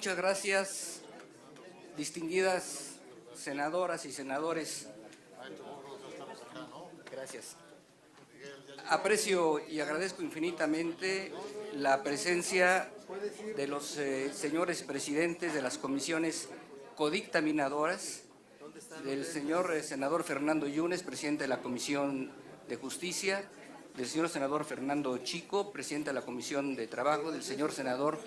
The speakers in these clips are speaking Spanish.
Muchas gracias, distinguidas senadoras y senadores. Gracias. Aprecio y agradezco infinitamente la presencia de los señores presidentes de las comisiones codictaminadoras, del señor senador Fernando Yunes, presidente de la Comisión de Justicia, del señor senador Fernando Chico, presidente de la Comisión de Trabajo, del señor senador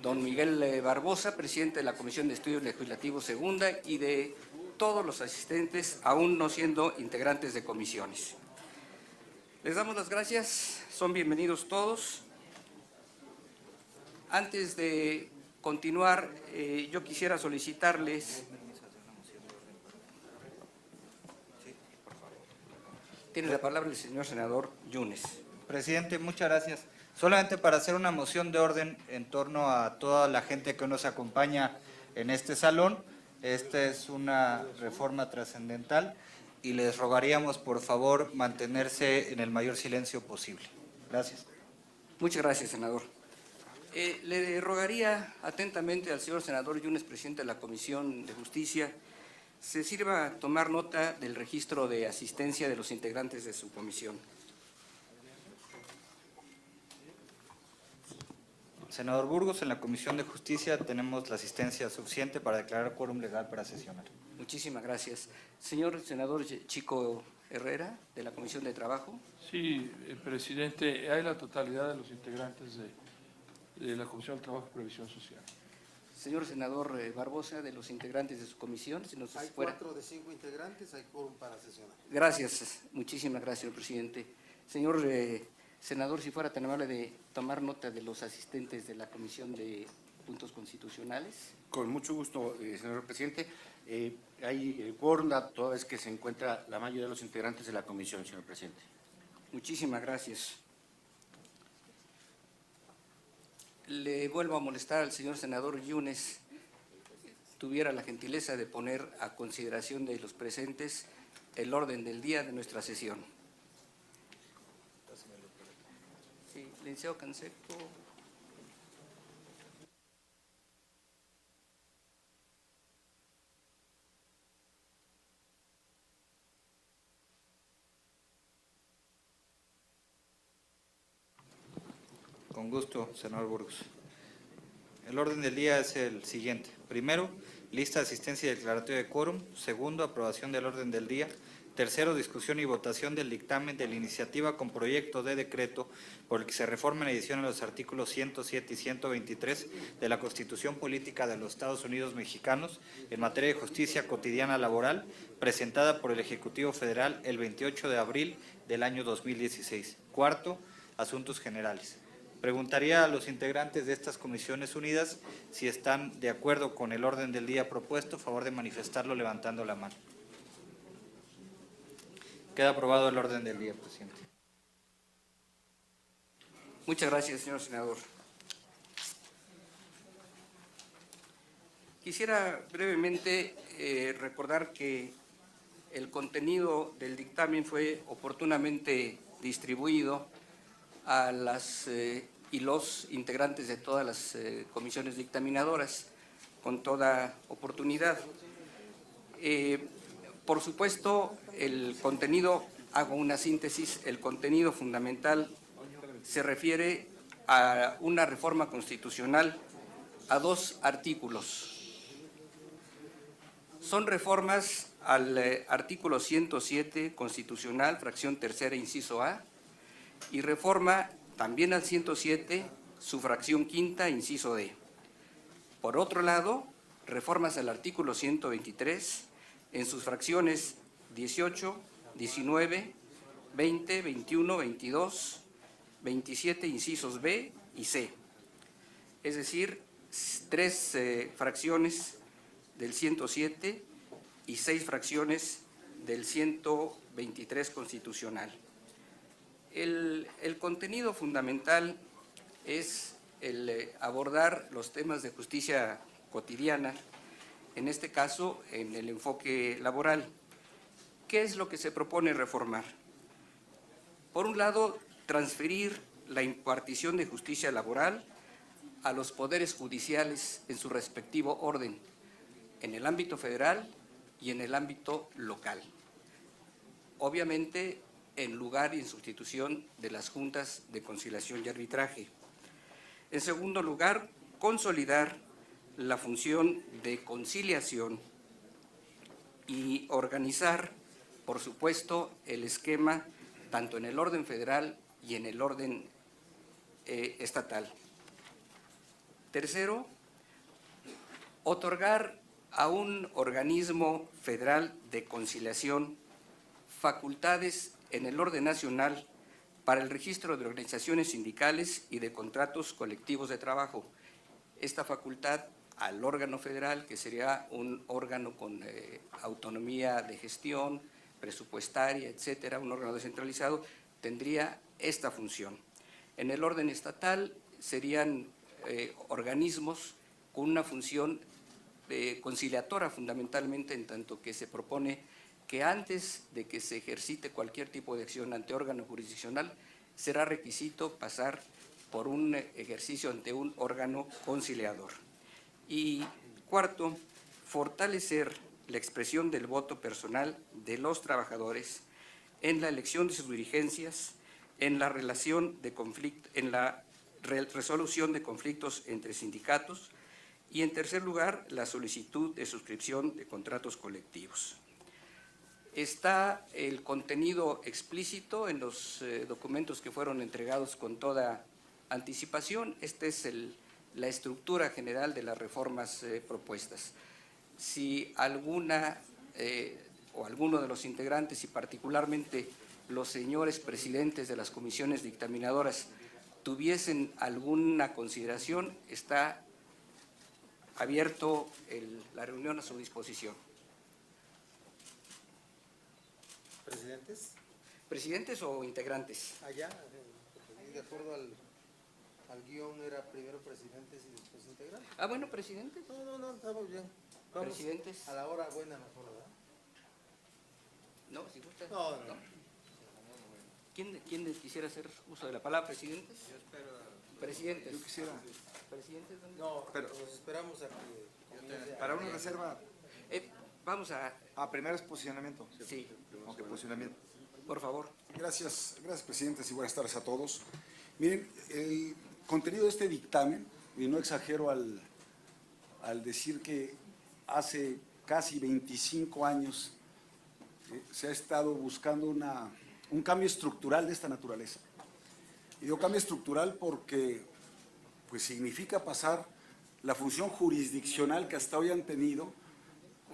don Miguel Barbosa, presidente de la Comisión de Estudios Legislativos Segunda, y de todos los asistentes, aún no siendo integrantes de comisiones. Les damos las gracias, son bienvenidos todos. Antes de continuar, yo quisiera solicitarles… Tiene la palabra el señor senador Yunes. Presidente, muchas gracias. Solamente para hacer una moción de orden en torno a toda la gente que nos acompaña en este salón. Esta es una reforma trascendental y les rogaríamos, por favor, mantenerse en el mayor silencio posible. Gracias. Muchas gracias, senador. Le rogaría atentamente al señor senador Yunes, presidente de la Comisión de Justicia, se sirva a tomar nota del registro de asistencia de los integrantes de su comisión. Senador Burgos, en la Comisión de Justicia tenemos la asistencia suficiente para declarar quórum legal para sesionar. Muchísimas gracias. Señor senador Chico Herrera, de la Comisión de Trabajo. Sí, presidente, hay la totalidad de los integrantes de la Comisión de Trabajo y Previsión Social. Señor senador Barbosa, de los integrantes de su comisión. Si nos hay fuera. 4 de 5 integrantes, hay quórum para sesionar. Gracias, muchísimas gracias, señor presidente. Señor senador, si fuera tan amable de tomar nota de los asistentes de la Comisión de Puntos Constitucionales. Con mucho gusto, señor presidente. Hay quórum toda vez que se encuentra la mayoría de los integrantes de la comisión, señor presidente. Muchísimas gracias. Le vuelvo a molestar al señor senador Yunes, tuviera la gentileza de poner a consideración de los presentes el orden del día de nuestra sesión. Sí, licenciado Canseco. Con gusto, senador Burgos. El orden del día es el siguiente. Primero, lista de asistencia y declaratoria de quórum. Segundo, aprobación del orden del día. Tercero, discusión y votación del dictamen de la iniciativa con proyecto de decreto por el que se reforman y adicionan los artículos 107 y 123 de la Constitución Política de los Estados Unidos Mexicanos en materia de justicia cotidiana laboral, presentada por el Ejecutivo Federal el 28 de abril del año 2016. Cuarto, asuntos generales. Preguntaría a los integrantes de estas comisiones unidas si están de acuerdo con el orden del día propuesto, a favor de manifestarlo levantando la mano. Queda aprobado el orden del día, presidente. Muchas gracias, señor senador. Quisiera brevemente recordar que el contenido del dictamen fue oportunamente distribuido a las y los integrantes de todas las comisiones dictaminadoras con toda oportunidad. Por supuesto, el contenido, hago una síntesis, el contenido fundamental se refiere a una reforma constitucional a 2 artículos. Son reformas al artículo 107 constitucional, fracción tercera, inciso A, y reforma también al 107, su fracción quinta, inciso D. Por otro lado, reformas al artículo 123 en sus fracciones 18, 19, 20, 21, 22, 27, incisos B y C. Es decir, 3 fracciones del 107 y 6 fracciones del 123 constitucional. El contenido fundamental es el abordar los temas de justicia cotidiana, en este caso en el enfoque laboral. ¿Qué es lo que se propone reformar? Por un lado, transferir la impartición de justicia laboral a los poderes judiciales en su respectivo orden, en el ámbito federal y en el ámbito local. Obviamente, en lugar y en sustitución de las juntas de conciliación y arbitraje. En segundo lugar, consolidar la función de conciliación y organizar, por supuesto, el esquema tanto en el orden federal y en el orden estatal. Tercero, otorgar a un organismo federal de conciliación facultades en el orden nacional para el registro de organizaciones sindicales y de contratos colectivos de trabajo. Esta facultad al órgano federal, que sería un órgano con autonomía de gestión, presupuestaria, etcétera, un órgano descentralizado, tendría esta función. En el orden estatal serían organismos con una función conciliadora fundamentalmente, en tanto que se propone que antes de que se ejercite cualquier tipo de acción ante órgano jurisdiccional, será requisito pasar por un ejercicio ante un órgano conciliador. Y cuarto, fortalecer la expresión del voto personal de los trabajadores en la elección de sus dirigencias, en la resolución de conflictos entre sindicatos y, en tercer lugar, la solicitud de suscripción de contratos colectivos. Está el contenido explícito en los documentos que fueron entregados con toda anticipación. Esta es la estructura general de las reformas propuestas. Si alguna o alguno de los integrantes, y particularmente los señores presidentes de las comisiones dictaminadoras, tuviesen alguna consideración, está abierto la reunión a su disposición. ¿Presidentes? ¿Presidentes o integrantes? Allá, de acuerdo al guión, era primero presidentes y después integrantes. Ah, bueno, presidentes. No, estamos bien. Vamos Presidentes. a la hora buena mejor, ¿verdad? No, si gusta. No. ¿Quién quisiera hacer uso de la palabra, presidentes? Yo espero. Presidentes. Yo quisiera. ¿Presidentes? ¿Dónde? No, Pero- nos esperamos a que comience. Para una reserva. Vamos a… Primero es posicionamiento. Sí, Ok, posicionamiento. por favor. Gracias, presidentes, y buenas tardes a todos. Miren, el contenido de este dictamen, y no exagero al decir que hace casi 25 años se ha estado buscando un cambio estructural de esta naturaleza. Y digo cambio estructural porque pues, significa pasar la función jurisdiccional que hasta hoy han tenido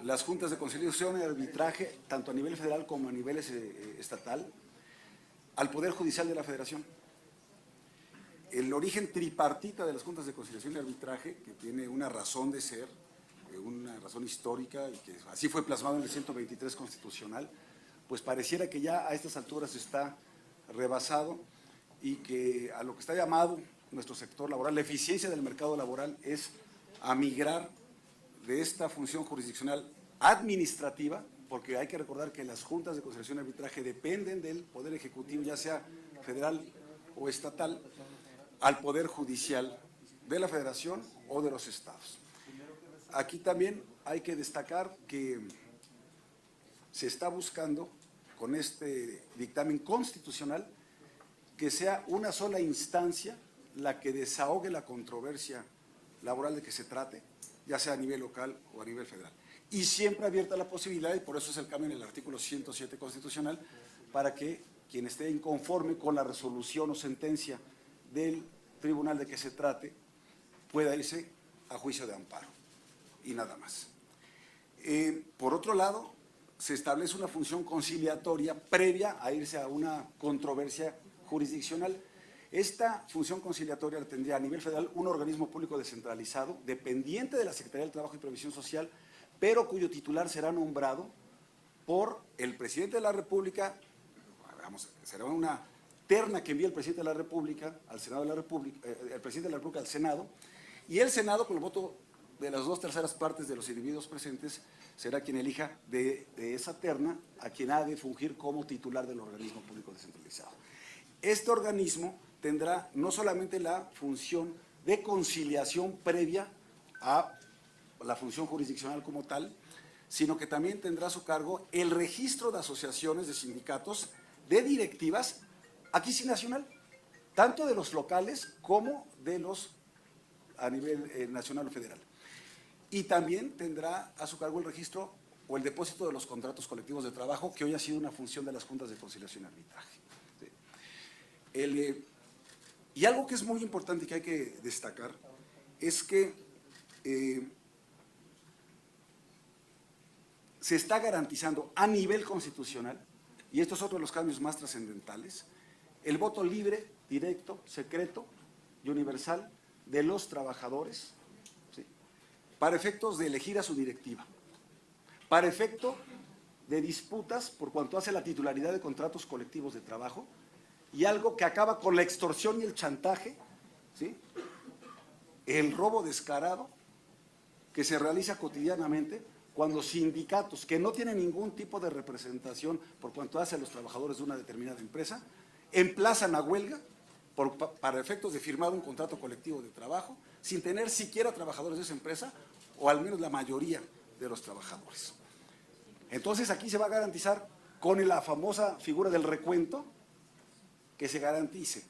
las juntas de conciliación y arbitraje, tanto a nivel federal como a nivel estatal, al Poder Judicial de la Federación. El origen tripartita de las juntas de conciliación y arbitraje, que tiene una razón de ser, una razón histórica, y que así fue plasmado en el 123 constitucional, pues pareciera que ya a estas alturas está rebasado y que a lo que está llamado nuestro sector laboral, la eficiencia del mercado laboral es a migrar de esta función jurisdiccional administrativa, porque hay que recordar que las juntas de conciliación y arbitraje dependen del Poder Ejecutivo, ya sea federal o estatal, al Poder Judicial de la Federación o de los estados. Aquí también hay que destacar que se está buscando con este dictamen constitucional que sea una sola instancia la que desahogue la controversia laboral de que se trate, ya sea a nivel local o a nivel federal. Y siempre abierta la posibilidad, y por eso es el cambio en el artículo 107 constitucional, para que quien esté inconforme con la resolución o sentencia del tribunal de que se trate pueda irse a juicio de amparo y nada más. Por otro lado, se establece una función conciliatoria previa a irse a una controversia jurisdiccional. Esta función conciliatoria la tendría a nivel federal un organismo público descentralizado, dependiente de la Secretaría del Trabajo y Previsión Social, pero cuyo titular será nombrado por el presidente de la República, será una terna que envía el presidente de la República al Senado de la República, el presidente de la República al Senado, y el Senado, con el voto de las 2/3 partes de los individuos presentes, será quien elija de esa terna a quien ha de fungir como titular del organismo público descentralizado. Este organismo tendrá no solamente la función de conciliación previa a la función jurisdiccional como tal, sino que también tendrá a su cargo el registro de asociaciones de sindicatos, de directivas, aquí sí nacional, tanto de los locales como de los a nivel nacional o federal. Y también tendrá a su cargo el registro o el depósito de los contratos colectivos de trabajo, que hoy ha sido una función de las juntas de conciliación y arbitraje. ¿Sí? Y algo que es muy importante y que hay que destacar es que se está garantizando a nivel constitucional, y esto es otro de los cambios más trascendentales, el voto libre, directo, secreto y universal de los trabajadores, ¿sí?, para efectos de elegir a su directiva, para efecto de disputas por cuanto hace la titularidad de contratos colectivos de trabajo, y algo que acaba con la extorsión y el chantaje, ¿sí?, el robo descarado que se realiza cotidianamente cuando sindicatos que no tienen ningún tipo de representación por cuanto hace a los trabajadores de una determinada empresa, emplazan a huelga para efectos de firmar un contrato colectivo de trabajo sin tener siquiera trabajadores de esa empresa, o al menos la mayoría de los trabajadores. Entonces aquí se va a garantizar con la famosa figura del recuento, que se garantice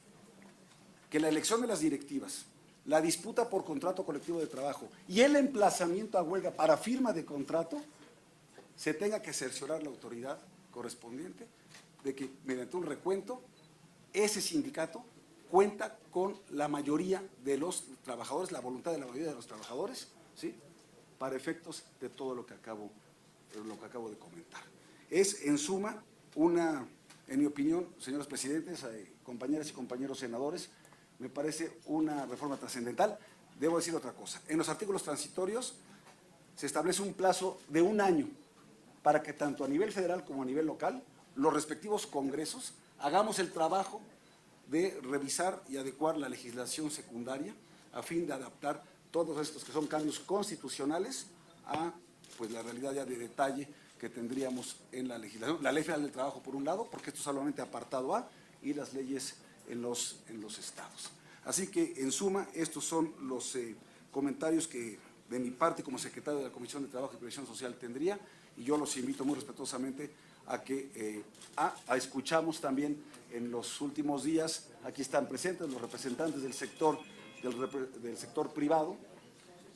que la elección de las directivas, la disputa por contrato colectivo de trabajo y el emplazamiento a huelga para firma de contrato, se tenga que cerciorar la autoridad correspondiente de que mediante un recuento ese sindicato cuenta con la mayoría de los trabajadores, la voluntad de la mayoría de los trabajadores, ¿sí?, para efectos de todo lo que acabo de comentar. Es, en suma, en mi opinión, señores presidentes, compañeras y compañeros senadores, me parece una reforma trascendental. Debo decir otra cosa. En los artículos transitorios se establece un plazo de 1 año para que tanto a nivel federal como a nivel local, los respectivos congresos, hagamos el trabajo de revisar y adecuar la legislación secundaria a fin de adaptar todos estos que son cambios constitucionales a pues la realidad ya de detalle que tendríamos en la legislación. La Ley Federal del Trabajo, por un lado, porque esto es solamente apartado A, y las leyes en los estados. Así que, en suma, estos son los comentarios que de mi parte como secretario de la Comisión de Trabajo y Previsión Social tendría, y yo los invito muy respetuosamente a que escuchamos también en los últimos días, aquí están presentes los representantes del sector privado,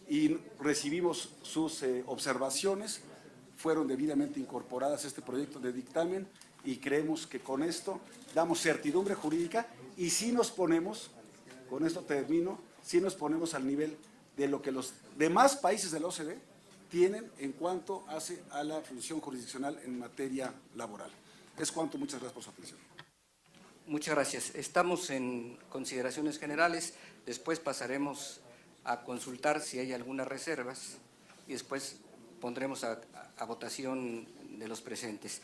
y recibimos sus observaciones, fueron debidamente incorporadas a este proyecto de dictamen, y creemos que con esto damos certidumbre jurídica, y si nos ponemos, con esto termino, si nos ponemos al nivel de lo que los demás países de la OCDE tienen en cuanto hace a la función jurisdiccional en materia laboral. Es cuanto, muchas gracias por su atención. Muchas gracias. Estamos en consideraciones generales, después pasaremos a consultar si hay algunas reservas y después pondremos a votación de los presentes.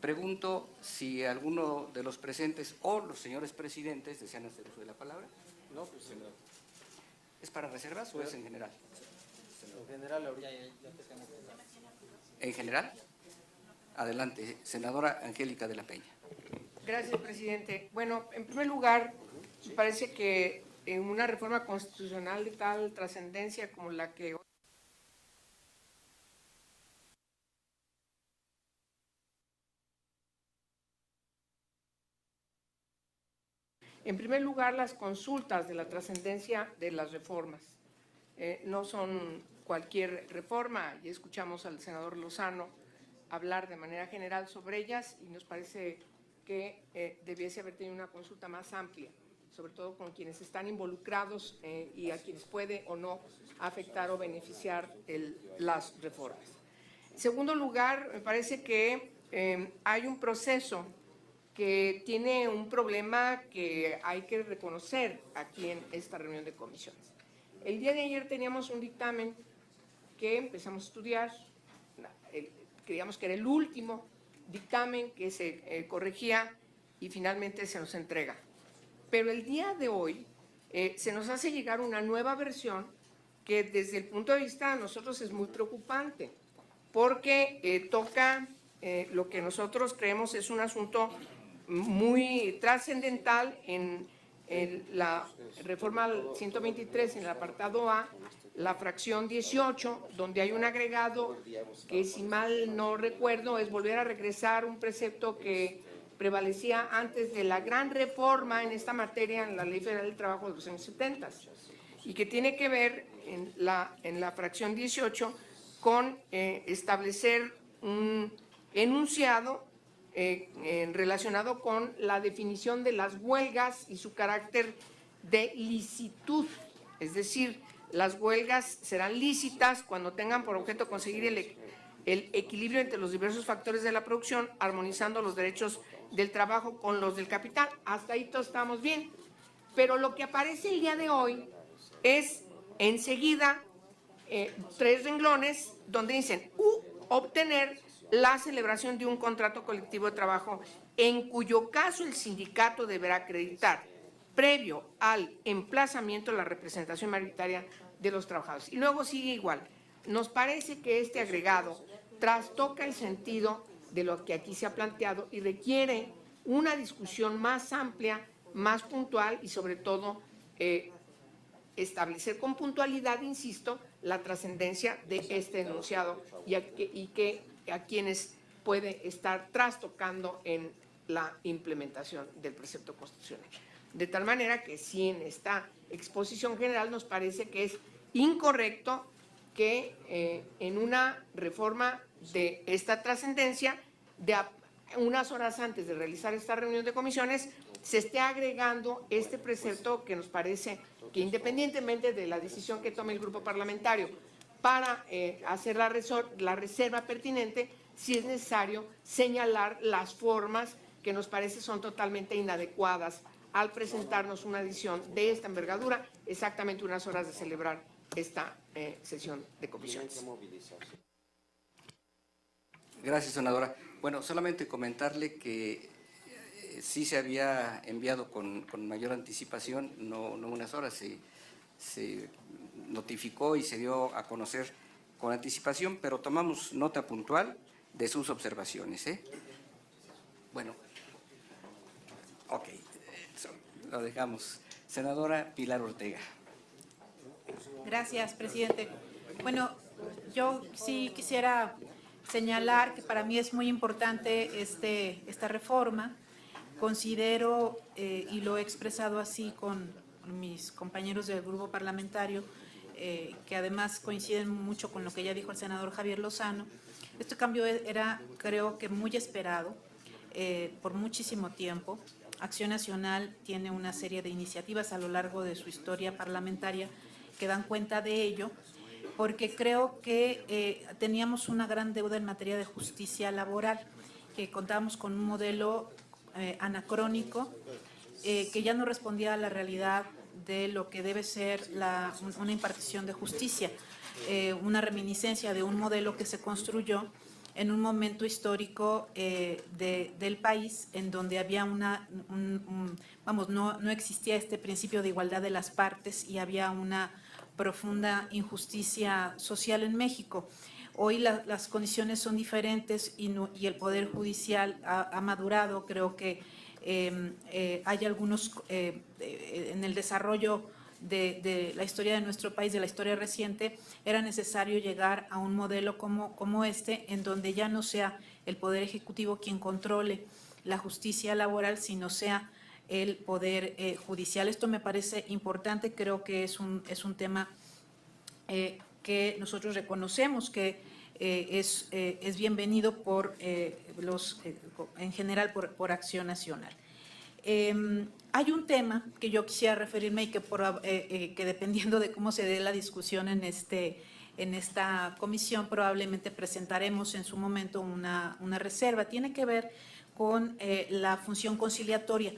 Pregunto si alguno de los presentes o los señores presidentes desean hacer uso de la palabra. No, pues senador. ¿Es para reservas o es en general? En general, ahorita ya tenemos. ¿En general? Adelante, senadora Angélica de la Peña. Gracias, presidente. Bueno, en primer lugar, me parece que en una reforma constitucional de tal trascendencia como la que hoy en primer lugar, las consultas de la trascendencia de las reformas. No son cualquier reforma, ya escuchamos al senador Lozano hablar de manera general sobre ellas y nos parece que debiese haber tenido una consulta más amplia, sobre todo con quienes están involucrados y a quienes puede o no afectar o beneficiar las reformas. En segundo lugar, me parece que hay un proceso que tiene un problema que hay que reconocer aquí en esta reunión de comisiones. El día de ayer teníamos un dictamen que empezamos a estudiar, creíamos que era el último dictamen que se corregía y finalmente se nos entrega. Pero el día de hoy se nos hace llegar una nueva versión que desde el punto de vista de nosotros es muy preocupante, porque toca lo que nosotros creemos es un asunto muy trascendental en la reforma 123 en el apartado A, la fracción 18, donde hay un agregado que, si mal no recuerdo, es volver a regresar un precepto que prevalecía antes de la gran reforma en esta materia en la Ley Federal del Trabajo de los años 70, y que tiene que ver en la fracción 18 con establecer un enunciado relacionado con la definición de las huelgas y su carácter de licitud, es decir, las huelgas serán lícitas cuando tengan por objeto conseguir el equilibrio entre los diversos factores de la producción, armonizando los derechos del trabajo con los del capital. Hasta ahí todos estamos bien, pero lo que aparece el día de hoy es enseguida 3 renglones donde dicen obtener la celebración de un contrato colectivo de trabajo en cuyo caso el sindicato deberá acreditar previo al emplazamiento de la representación mayoritaria de los trabajadores. Y luego sigue igual. Nos parece que este agregado trastoca el sentido de lo que aquí se ha planteado y requiere una discusión más amplia, más puntual y sobre todo establecer con puntualidad, insisto, la trascendencia de este enunciado y que a quienes puede estar trastocando en la implementación del precepto constitucional. De tal manera que si en esta exposición general nos parece que es incorrecto que en una reforma de esta trascendencia, unas horas antes de realizar esta reunión de comisiones, se esté agregando este precepto que nos parece que, independientemente de la decisión que tome el grupo parlamentario para hacer la reserva pertinente, si es necesario señalar las formas que nos parece son totalmente inadecuadas al presentarnos una edición de esta envergadura, exactamente unas horas de celebrar esta sesión de comisiones. Gracias, senadora. Bueno, solamente comentarle que sí se había enviado con mayor anticipación, no unas horas, se notificó y se dio a conocer con anticipación, pero tomamos nota puntual de sus observaciones. Bueno, ok, lo dejamos. Senadora Pilar Ortega. Gracias, presidente. Bueno, yo sí quisiera señalar que para mí es muy importante esta reforma. Considero, y lo he expresado así con mis compañeros del grupo parlamentario, que además coinciden mucho con lo que ya dijo el senador Javier Lozano. Este cambio era, creo que, muy esperado por muchísimo tiempo. Acción Nacional tiene una serie de iniciativas a lo largo de su historia parlamentaria que dan cuenta de ello, porque creo que teníamos una gran deuda en materia de justicia laboral, que contábamos con un modelo anacrónico que ya no respondía a la realidad de lo que debe ser una impartición de justicia, una reminiscencia de un modelo que se construyó en un momento histórico del país en donde había no existía este principio de igualdad de las partes y había una profunda injusticia social en México. Hoy las condiciones son diferentes y el Poder Judicial ha madurado. Creo que hay algunos, en el desarrollo de la historia de nuestro país, de la historia reciente, era necesario llegar a un modelo como este, en donde ya no sea el Poder Ejecutivo quien controle la justicia laboral, sino sea el Poder Judicial. Esto me parece importante, creo que es un tema que nosotros reconocemos que es bienvenido en general por Acción Nacional. Hay un tema que yo quisiera referirme y que dependiendo de cómo se dé la discusión en esta comisión, probablemente presentaremos en su momento una reserva. Tiene que ver con la función conciliatoria.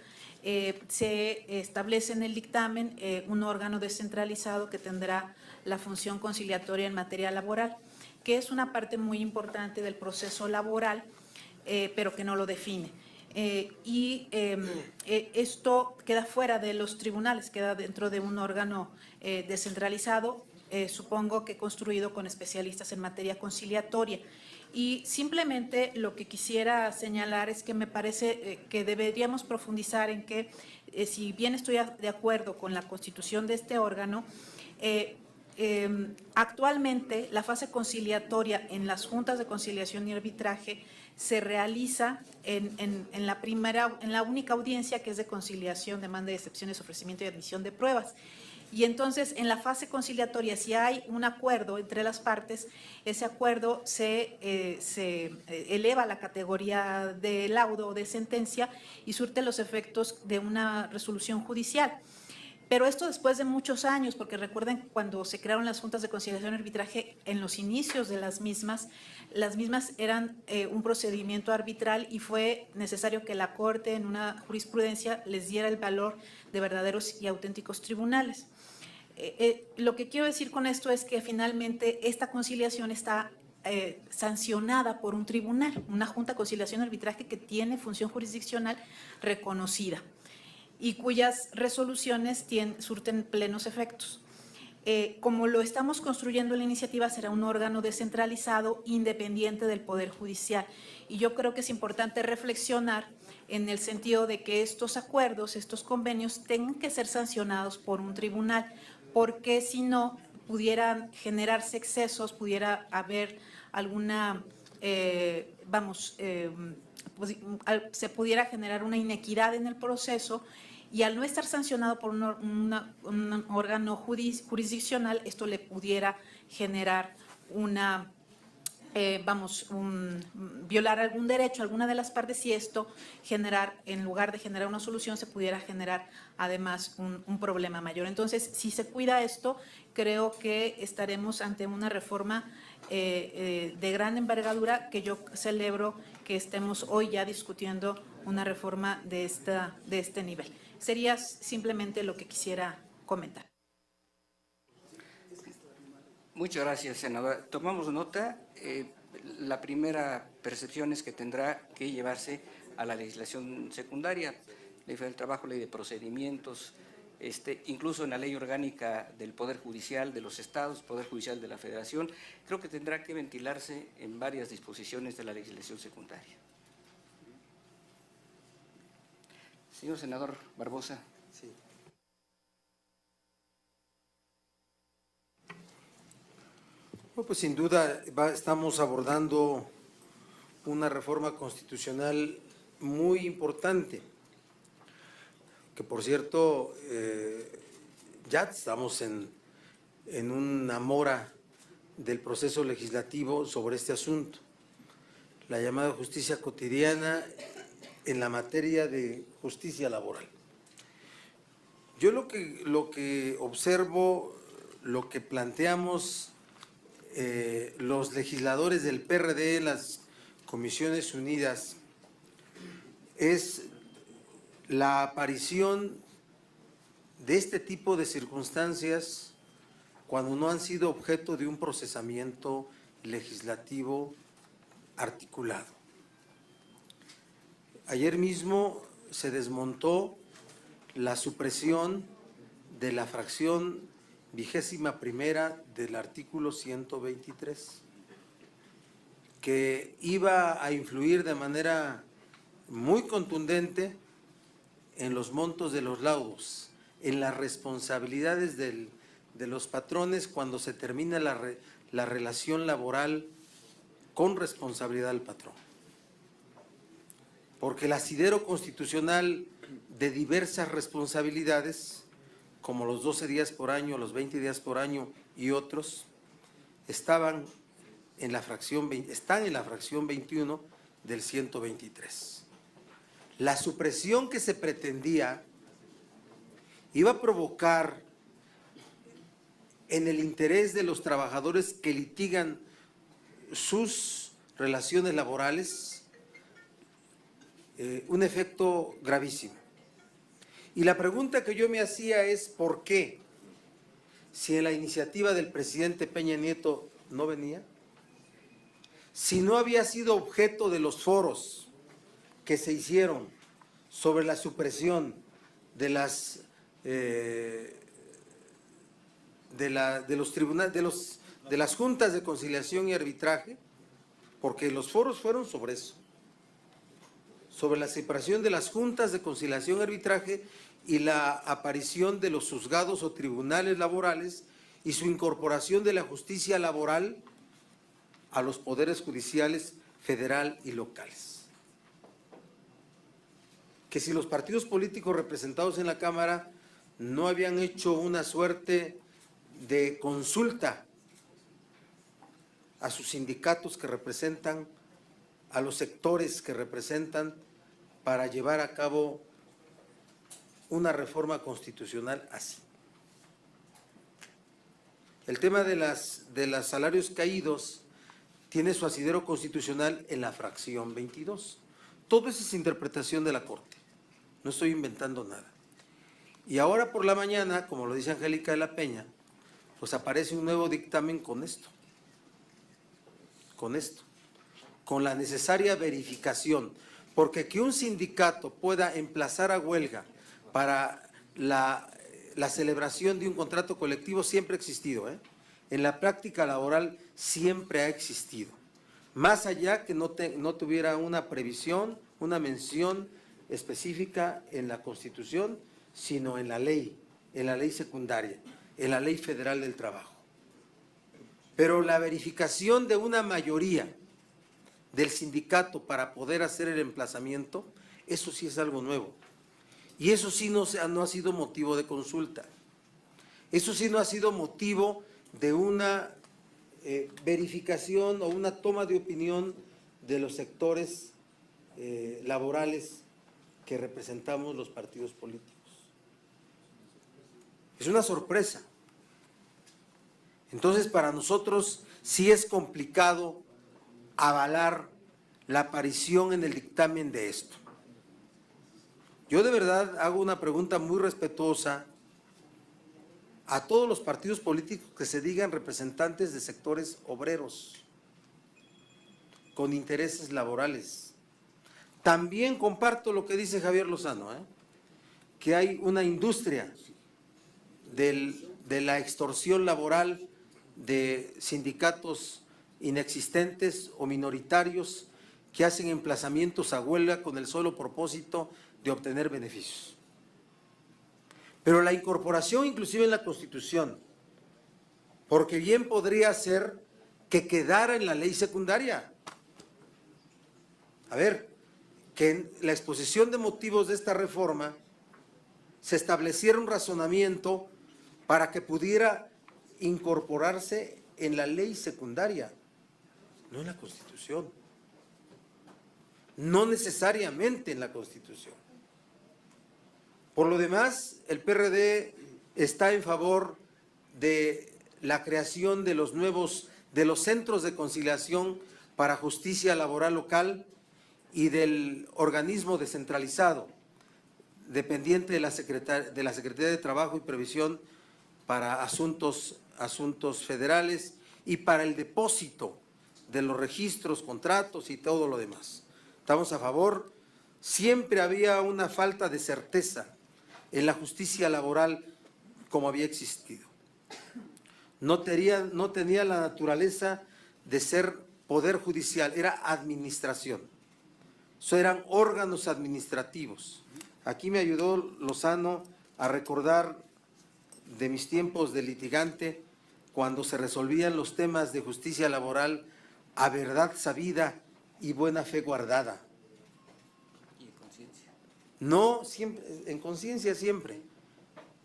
Se establece en el dictamen un órgano descentralizado que tendrá la función conciliatoria en materia laboral, que es una parte muy importante del proceso laboral, pero que no lo define. Esto queda fuera de los tribunales, queda dentro de un órgano descentralizado supongo que construido con especialistas en materia conciliatoria. Y simplemente lo que quisiera señalar es que me parece que deberíamos profundizar en que, si bien estoy de acuerdo con la constitución de este órgano, actualmente la fase conciliatoria en las juntas de conciliación y arbitraje se realiza en la única audiencia, que es de conciliación, demanda de excepciones, ofrecimiento y admisión de pruebas. Y entonces, en la fase conciliatoria, si hay un acuerdo entre las partes, ese acuerdo se eleva a la categoría de laudo o de sentencia y surte los efectos de una resolución judicial. Pero esto después de muchos años, porque recuerden cuando se crearon las juntas de conciliación y arbitraje, en los inicios de las mismas eran un procedimiento arbitral y fue necesario que la Corte en una jurisprudencia les diera el valor de verdaderos y auténticos tribunales. Lo que quiero decir con esto es que finalmente esta conciliación está sancionada por un tribunal, una junta de conciliación y arbitraje que tiene función jurisdiccional reconocida y cuyas resoluciones surten plenos efectos. Como lo estamos construyendo en la iniciativa, será un órgano descentralizado, independiente del Poder Judicial. Y yo creo que es importante reflexionar en el sentido de que estos acuerdos, estos convenios, tengan que ser sancionados por un tribunal, porque si no, pudieran generarse excesos, pudiera haber alguna, se pudiera generar una inequidad en el proceso, y al no estar sancionado por un órgano jurisdiccional, esto le pudiera generar violar algún derecho a alguna de las partes, y esto en lugar de generar una solución, se pudiera generar además un problema mayor. Entonces, si se cuida esto, creo que estaremos ante una reforma de gran envergadura, que yo celebro que estemos hoy ya discutiendo una reforma de este nivel. Sería simplemente lo que quisiera comentar. Muchas gracias, senadora. Tomamos nota. La primera percepción es que tendrá que llevarse a la legislación secundaria, ley del trabajo, ley de procedimientos, incluso en la ley orgánica del Poder Judicial de los estados, Poder Judicial de la Federación. Creo que tendrá que ventilarse en varias disposiciones de la legislación secundaria. Señor senador Barbosa. Sí. Bueno, pues sin duda estamos abordando una reforma constitucional muy importante, que por cierto ya estamos en una mora del proceso legislativo sobre este asunto, la llamada justicia cotidiana en la materia de justicia laboral. Yo lo que observo, lo que planteamos los legisladores del PRD, las Comisiones Unidas, es la aparición de este tipo de circunstancias cuando no han sido objeto de un procesamiento legislativo articulado. Ayer mismo se desmontó la supresión de la fracción 21ª del artículo 123, que iba a influir de manera muy contundente en los montos de los laudos, en las responsabilidades de los patrones cuando se termina la relación laboral con responsabilidad del patrón. Porque el asidero constitucional de diversas responsabilidades, como los 12 días por año, los 20 días por año y otros, están en la fracción 21 del 123. La supresión que se pretendía iba a provocar en el interés de los trabajadores que litigan sus relaciones laborales un efecto gravísimo. Y la pregunta que yo me hacía es ¿por qué? Si en la iniciativa del presidente Peña Nieto no venía, si no había sido objeto de los foros que se hicieron sobre la supresión de los tribunales, de las juntas de conciliación y arbitraje, porque los foros fueron sobre eso, sobre la separación de las juntas de conciliación y arbitraje y la aparición de los juzgados o tribunales laborales y su incorporación de la justicia laboral a los poderes judiciales federal y locales. Que si los partidos políticos representados en la Cámara no habían hecho una suerte de consulta a sus sindicatos que representan, a los sectores que representan, para llevar a cabo una reforma constitucional así. El tema de los salarios caídos tiene su asidero constitucional en la fracción 22. Todo eso es interpretación de la Corte, no estoy inventando nada. Y ahora por la mañana, como lo dice Angélica de la Peña, pues aparece un nuevo dictamen con esto, con la necesaria verificación, porque que un sindicato pueda emplazar a huelga para la celebración de un contrato colectivo siempre ha existido, ¿eh? En la práctica laboral siempre ha existido, más allá que no tuviera una previsión, una mención específica en la Constitución, sino en la ley secundaria, en la Ley Federal del Trabajo. Pero la verificación de una mayoría del sindicato para poder hacer el emplazamiento, eso sí es algo nuevo. Y eso sí no ha sido motivo de consulta. Eso sí no ha sido motivo de una verificación o una toma de opinión de los sectores laborales que representamos los partidos políticos. Es una sorpresa. Entonces, para nosotros sí es complicado avalar la aparición en el dictamen de esto. Yo de verdad hago una pregunta muy respetuosa a todos los partidos políticos que se digan representantes de sectores obreros con intereses laborales. También comparto lo que dice Javier Lozano, que hay una industria de la extorsión laboral de sindicatos inexistentes o minoritarios que hacen emplazamientos a huelga con el solo propósito de obtener beneficios. Pero la incorporación inclusive en la Constitución, porque bien podría ser que quedara en la ley secundaria. A ver, que en la exposición de motivos de esta reforma se estableciera un razonamiento para que pudiera incorporarse en la ley secundaria, no en la Constitución, no necesariamente en la Constitución. Por lo demás, el PRD está en favor de la creación de los centros de conciliación para justicia laboral local y del organismo descentralizado, dependiente de la Secretaría de Trabajo y Previsión para asuntos federales y para el depósito de los registros, contratos y todo lo demás. Estamos a favor. Siempre había una falta de certeza en la justicia laboral como había existido. No tenía la naturaleza de ser poder judicial, era administración. Eso eran órganos administrativos. Aquí me ayudó Lozano a recordar de mis tiempos de litigante, cuando se resolvían los temas de justicia laboral a verdad sabida y buena fe guardada. Y en conciencia. No siempre, en conciencia siempre,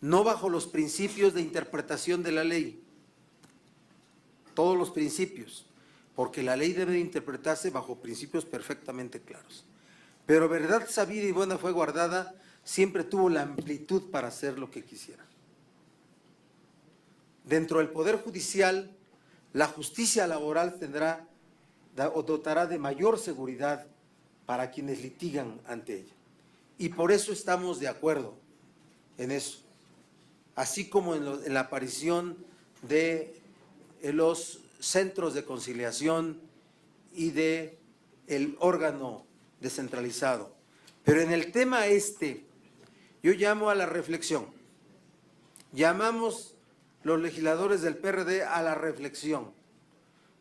no bajo los principios de interpretación de la ley, todos los principios, porque la ley debe de interpretarse bajo principios perfectamente claros. Pero verdad sabida y buena fe guardada siempre tuvo la amplitud para hacer lo que quisiera. Dentro del Poder Judicial, la justicia laboral tendrá o dotará de mayor seguridad para quienes litigan ante ella. Y por eso estamos de acuerdo en eso, así como en la aparición de los centros de conciliación y de el órgano descentralizado. Pero en el tema yo llamo a la reflexión. Llamamos los legisladores del PRD a la reflexión,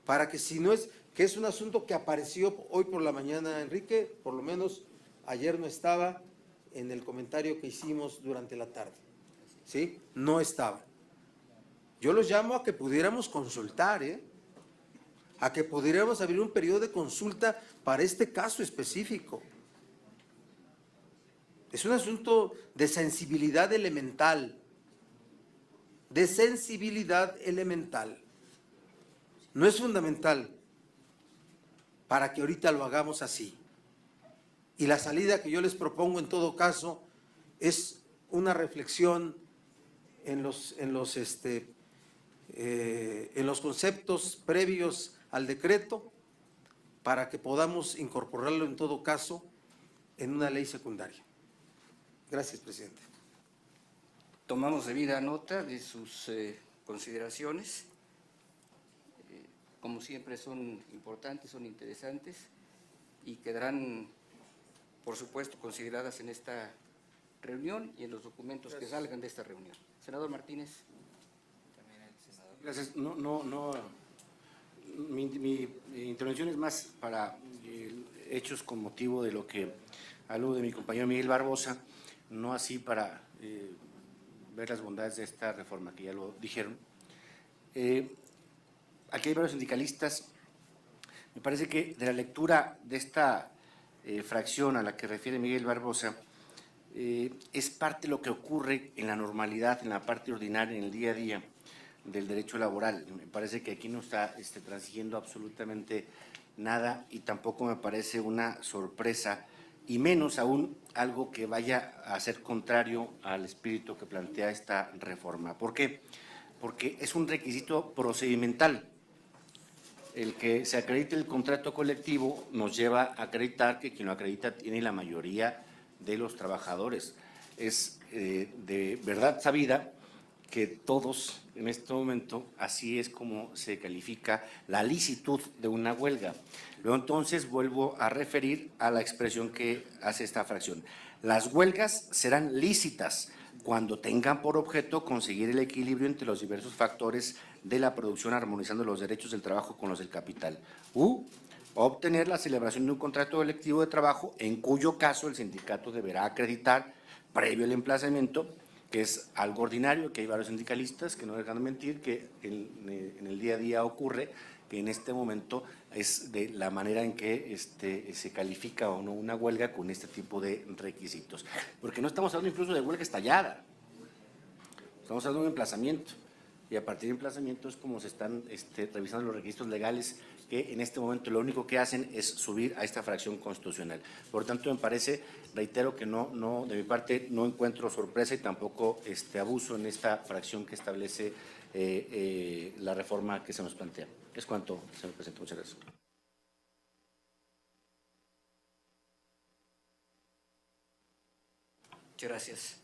para que si no es, que es un asunto que apareció hoy por la mañana, Enrique, por lo menos ayer no estaba en el comentario que hicimos durante la tarde, ¿sí? No estaba. Yo los llamo a que pudiéramos consultar, a que pudiéramos abrir un periodo de consulta para este caso específico. Es un asunto de sensibilidad elemental, No es fundamental para que ahorita lo hagamos así. Y la salida que yo les propongo en todo caso es una reflexión en los conceptos previos al decreto para que podamos incorporarlo en todo caso en una ley secundaria. Gracias, presidente. Tomamos debida nota de sus consideraciones. Como siempre son importantes, son interesantes y quedarán, por supuesto, consideradas en esta reunión y en los documentos que salgan de esta reunión. Senador Martínez. Gracias. Mi intervención es más para hechos con motivo de lo que hablo de mi compañero Miguel Barbosa, no así para ver las bondades de esta reforma, que ya lo dijeron. Aquí hay varios sindicalistas. Me parece que de la lectura de esta fracción a la que refiere Miguel Barbosa, es parte de lo que ocurre en la normalidad, en la parte ordinaria, en el día a día del derecho laboral. Me parece que aquí no está transigiendo absolutamente nada y tampoco me parece una sorpresa, y menos aún algo que vaya a ser contrario al espíritu que plantea esta reforma. ¿Por qué? Porque es un requisito procedimental. El que se acredite el contrato colectivo nos lleva a acreditar que quien lo acredita tiene la mayoría de los trabajadores. Es de verdad sabida que todos en este momento así es como se califica la licitud de una huelga. Luego entonces vuelvo a referir a la expresión que hace esta fracción. Las huelgas serán lícitas cuando tengan por objeto conseguir el equilibrio entre los diversos factores de la producción, armonizando los derechos del trabajo con los del capital. Obtener la celebración de un contrato colectivo de trabajo, en cuyo caso el sindicato deberá acreditar, previo al emplazamiento, que es algo ordinario, que hay varios sindicalistas que no dejan de mentir, que en el día a día ocurre, que en este momento es de la manera en que se califica o no una huelga con este tipo de requisitos. Porque no estamos hablando incluso de huelga estallada, estamos hablando de un emplazamiento, y a partir de emplazamiento es como se están revisando los requisitos legales, que en este momento lo único que hacen es subir a esta fracción constitucional. Por lo tanto, me parece, reitero que no, de mi parte no encuentro sorpresa y tampoco abuso en esta fracción que establece la reforma que se nos plantea. Es cuanto, señor presidente. Muchas gracias. Muchas gracias.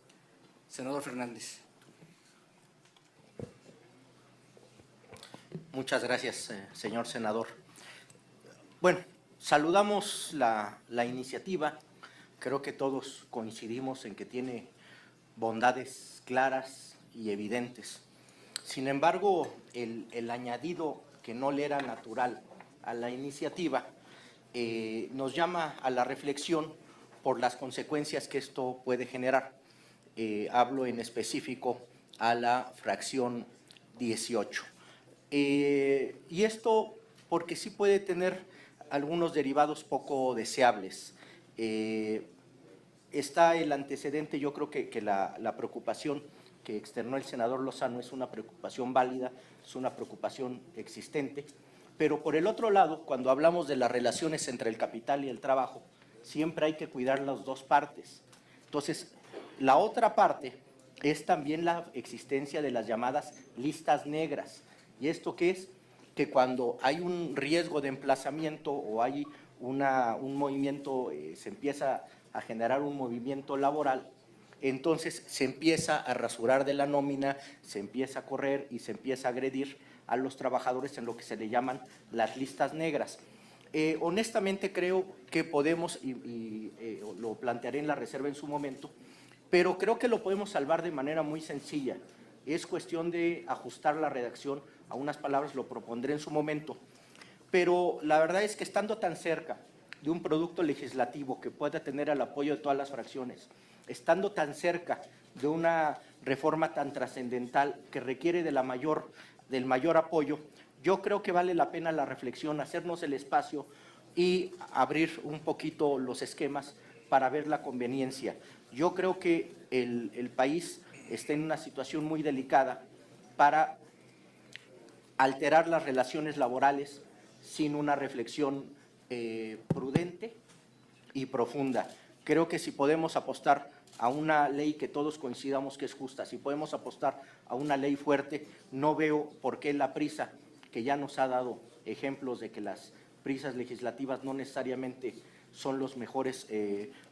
Senador Fernández. Muchas gracias, señor senador. Bueno, saludamos la iniciativa. Creo que todos coincidimos en que tiene bondades claras y evidentes. Sin embargo, el añadido que no le era natural a la iniciativa nos llama a la reflexión por las consecuencias que esto puede generar. Hablo en específico a la fracción 18. Y esto porque sí puede tener algunos derivados poco deseables. Está el antecedente, yo creo que la preocupación que externó el senador Lozano es una preocupación válida, es una preocupación existente, pero por el otro lado, cuando hablamos de las relaciones entre el capital y el trabajo, siempre hay que cuidar las dos partes. Entonces, la otra parte es también la existencia de las llamadas listas negras. ¿Y esto qué es? Que cuando hay un riesgo de emplazamiento o hay un movimiento, se empieza a generar un movimiento laboral, entonces se empieza a rasurar de la nómina, se empieza a correr y se empieza a agredir a los trabajadores en lo que se le llaman las listas negras. Honestamente creo que podemos, y lo plantearé en la reserva en su momento, pero creo que lo podemos salvar de manera muy sencilla. es cuestión de ajustar la redacción a unas palabras, lo propondré en su momento. Pero la verdad es que estando tan cerca de un producto legislativo que pueda tener el apoyo de todas las fracciones, estando tan cerca de una reforma tan trascendental que requiere del mayor apoyo, yo creo que vale la pena la reflexión, hacernos el espacio y abrir un poquito los esquemas para ver la conveniencia. Yo creo que el país está en una situación muy delicada para alterar las relaciones laborales sin una reflexión prudente y profunda. Creo que si podemos apostar a una ley que todos coincidamos que es justa, si podemos apostar a una ley fuerte, no veo por qué la prisa, que ya nos ha dado ejemplos de que las prisas legislativas no necesariamente son los mejores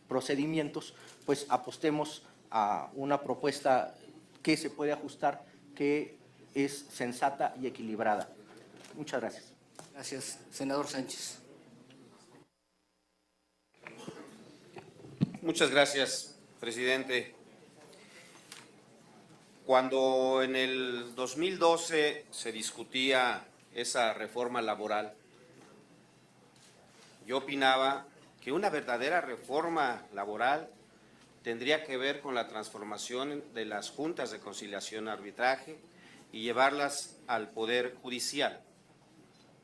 procedimientos, pues apostemos a una propuesta que se puede ajustar, que es sensata y equilibrada. Muchas gracias. Gracias. Senador Sánchez. Muchas gracias, presidente. Cuando en el 2012 se discutía esa reforma laboral, yo opinaba que una verdadera reforma laboral tendría que ver con la transformación de las juntas de conciliación y arbitraje y llevarlas al Poder Judicial.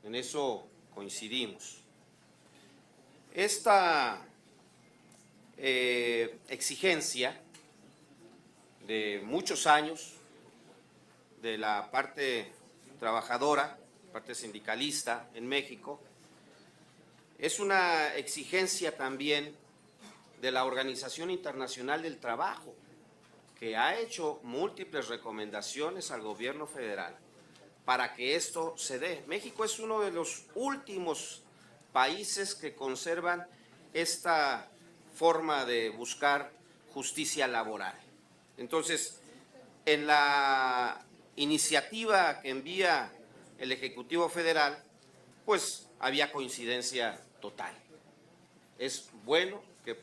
En eso coincidimos. Esta exigencia de muchos años de la parte trabajadora, parte sindicalista en México, es una exigencia también de la Organización Internacional del Trabajo, que ha hecho múltiples recomendaciones al gobierno federal para que esto se dé. México es uno de los últimos países que conservan esta forma de buscar justicia laboral. Entonces, en la iniciativa que envía el Ejecutivo Federal, pues había coincidencia total. Es bueno que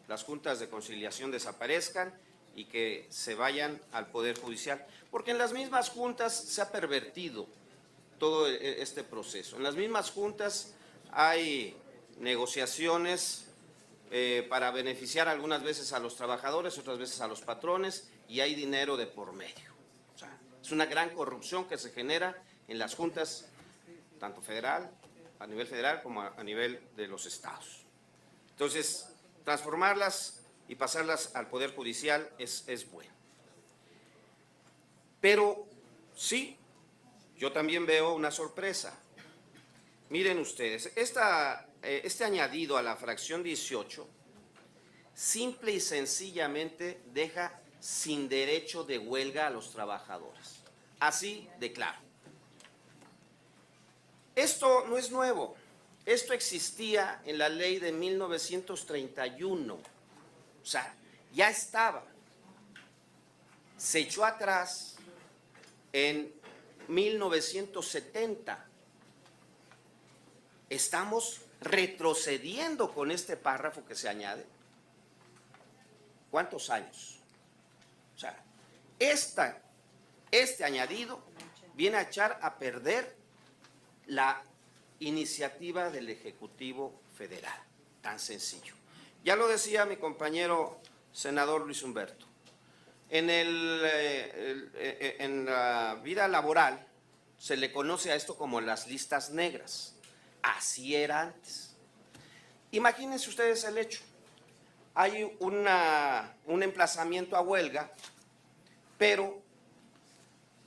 las juntas de conciliación desaparezcan y que se vayan al Poder Judicial, porque en las mismas juntas se ha pervertido todo este proceso. En las mismas juntas hay negociaciones para beneficiar algunas veces a los trabajadores, otras veces a los patrones, y hay dinero de por medio. O sea, es una gran corrupción que se genera en las juntas, tanto federal, a nivel federal, como a nivel de los estados. Entonces, transformarlas y pasarlas al Poder Judicial es bueno. Pero sí, yo también veo una sorpresa. Miren ustedes, este añadido a la fracción 18 simple y sencillamente deja sin derecho de huelga a los trabajadores. Así de claro. Esto no es nuevo. Esto existía en la ley de 1931. O sea, ya estaba. Se echó atrás en 1970. Estamos retrocediendo con este párrafo que se añade. ¿Cuántos años? O sea, este añadido viene a echar a perder la iniciativa del Ejecutivo Federal. Tan sencillo. Ya lo decía mi compañero senador Luis Humberto. En la vida laboral se le conoce a esto como las listas negras. Así era antes. Imagínense ustedes el hecho. Hay un emplazamiento a huelga, pero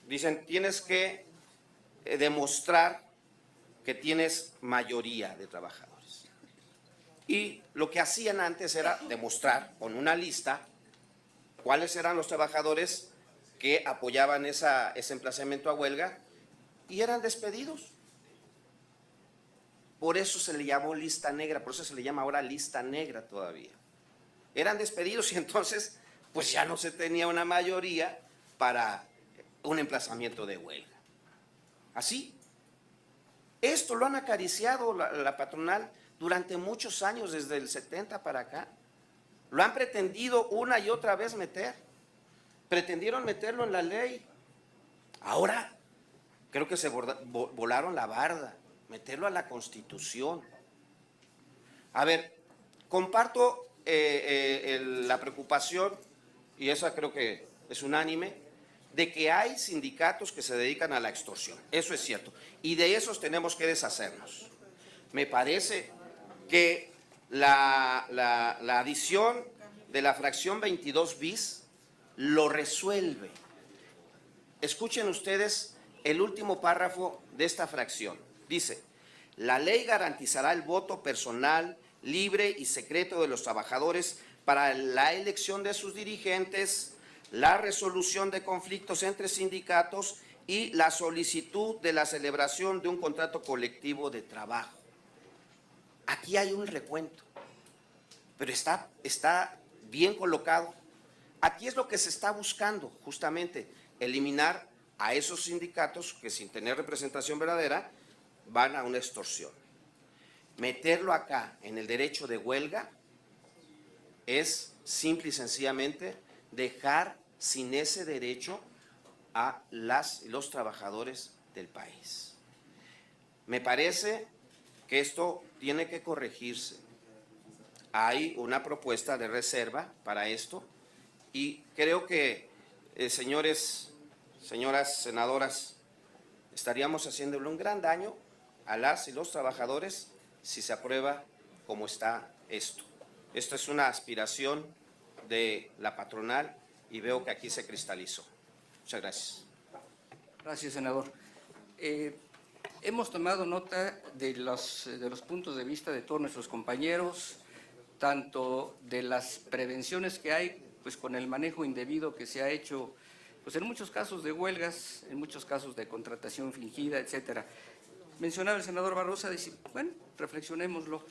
dicen, tienes que demostrar que tienes mayoría de trabajadores. Y lo que hacían antes era demostrar con una lista cuáles eran los trabajadores que apoyaban ese emplazamiento a huelga y eran despedidos. Por eso se le llamó lista negra, por eso se le llama ahora lista negra todavía. Eran despedidos y entonces pues ya no se tenía una mayoría para un emplazamiento de huelga. Así. Esto lo han acariciado la patronal durante muchos años, desde el 70 para acá. Lo han pretendido una y otra vez meter. Pretendieron meterlo en la ley Ahora creo que se volaron la barda, meterlo a la Constitución. A ver, comparto la preocupación, y esa creo que es unánime, de que hay sindicatos que se dedican a la extorsión. Eso es cierto. Y de esos tenemos que deshacernos. Me parece que la adición de la fracción 22 bis lo resuelve. Escuchen ustedes el último párrafo de esta fracción. Dice, la ley garantizará el voto personal, libre y secreto de los trabajadores para la elección de sus dirigentes, la resolución de conflictos entre sindicatos y la solicitud de la celebración de un contrato colectivo de trabajo. Aquí hay un recuento, pero está bien colocado. Aquí es lo que se está buscando, justamente, eliminar a esos sindicatos que sin tener representación verdadera van a una extorsión. Meterlo acá en el derecho de huelga es simple y sencillamente dejar sin ese derecho a las y los trabajadores del país. Me parece que esto tiene que corregirse. Hay una propuesta de reserva para esto y creo que, señoras senadoras, estaríamos haciéndole un gran daño a las y los trabajadores si se aprueba como está esto. Esto es una aspiración de la patronal y veo que aquí se cristalizó. Muchas gracias. Gracias, senador. Hemos tomado nota de los puntos de vista de todos nuestros compañeros, tanto de las prevenciones que hay, pues con el manejo indebido que se ha hecho, pues en muchos casos de huelgas, en muchos casos de contratación fingida, etcétera. Mencionaba el senador Barbosa, dice, bueno, reflexionémoslo.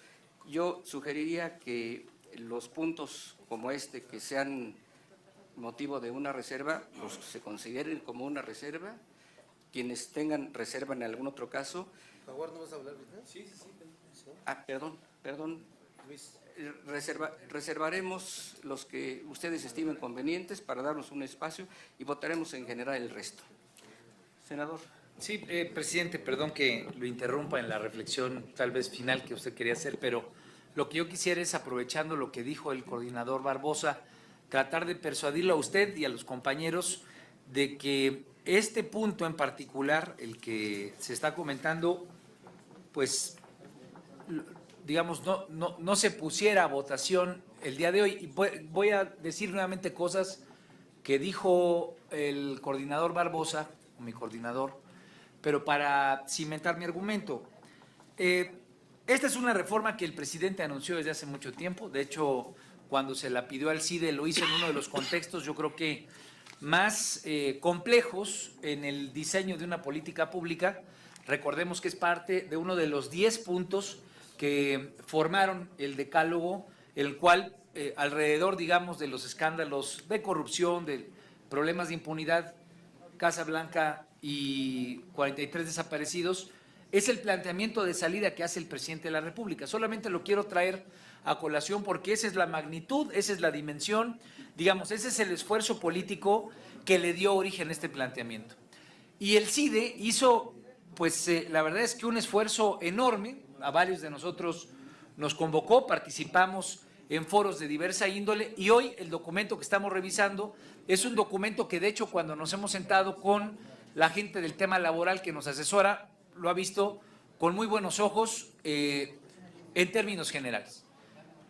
Yo sugeriría que los puntos como este, que sean motivo de una reserva, los se consideren como una reserva. Quienes tengan reserva en algún otro caso. Por favor, ¿no vas a hablar, verdad? Sí. Perdón. Reservaremos los que ustedes estimen convenientes para darnos un espacio y votaremos en general el resto. Senador. Sí, presidente, perdón que lo interrumpa en la reflexión tal vez final que usted quería hacer, pero lo que yo quisiera es, aprovechando lo que dijo el coordinador Barbosa, tratar de persuadirlo a usted y a los compañeros de que este punto en particular, el que se está comentando, pues, digamos, no se pusiera a votación el día de hoy. Y voy a decir nuevamente cosas que dijo el coordinador Barbosa, mi coordinador, pero para cimentar mi argumento. Esta es una reforma que el presidente anunció desde hace mucho tiempo. De hecho, cuando se la pidió al CIDE, lo hizo en uno de los contextos, yo creo que más complejos en el diseño de una política pública. Recordemos que es parte de uno de los 10 puntos que formaron el decálogo, el cual alrededor, digamos, de los escándalos de corrupción, de problemas de impunidad, Casa Blanca y 43 desaparecidos, es el planteamiento de salida que hace el presidente de la República. Solamente lo quiero traer a colación porque esa es la magnitud, esa es la dimensión, digamos, ese es el esfuerzo político que le dio origen a este planteamiento. Y el CIDE hizo, pues la verdad es que un esfuerzo enorme, a varios de nosotros nos convocó, participamos en foros de diversa índole y hoy el documento que estamos revisando es un documento que de hecho cuando nos hemos sentado con la gente del tema laboral que nos asesora, lo ha visto con muy buenos ojos en términos generales.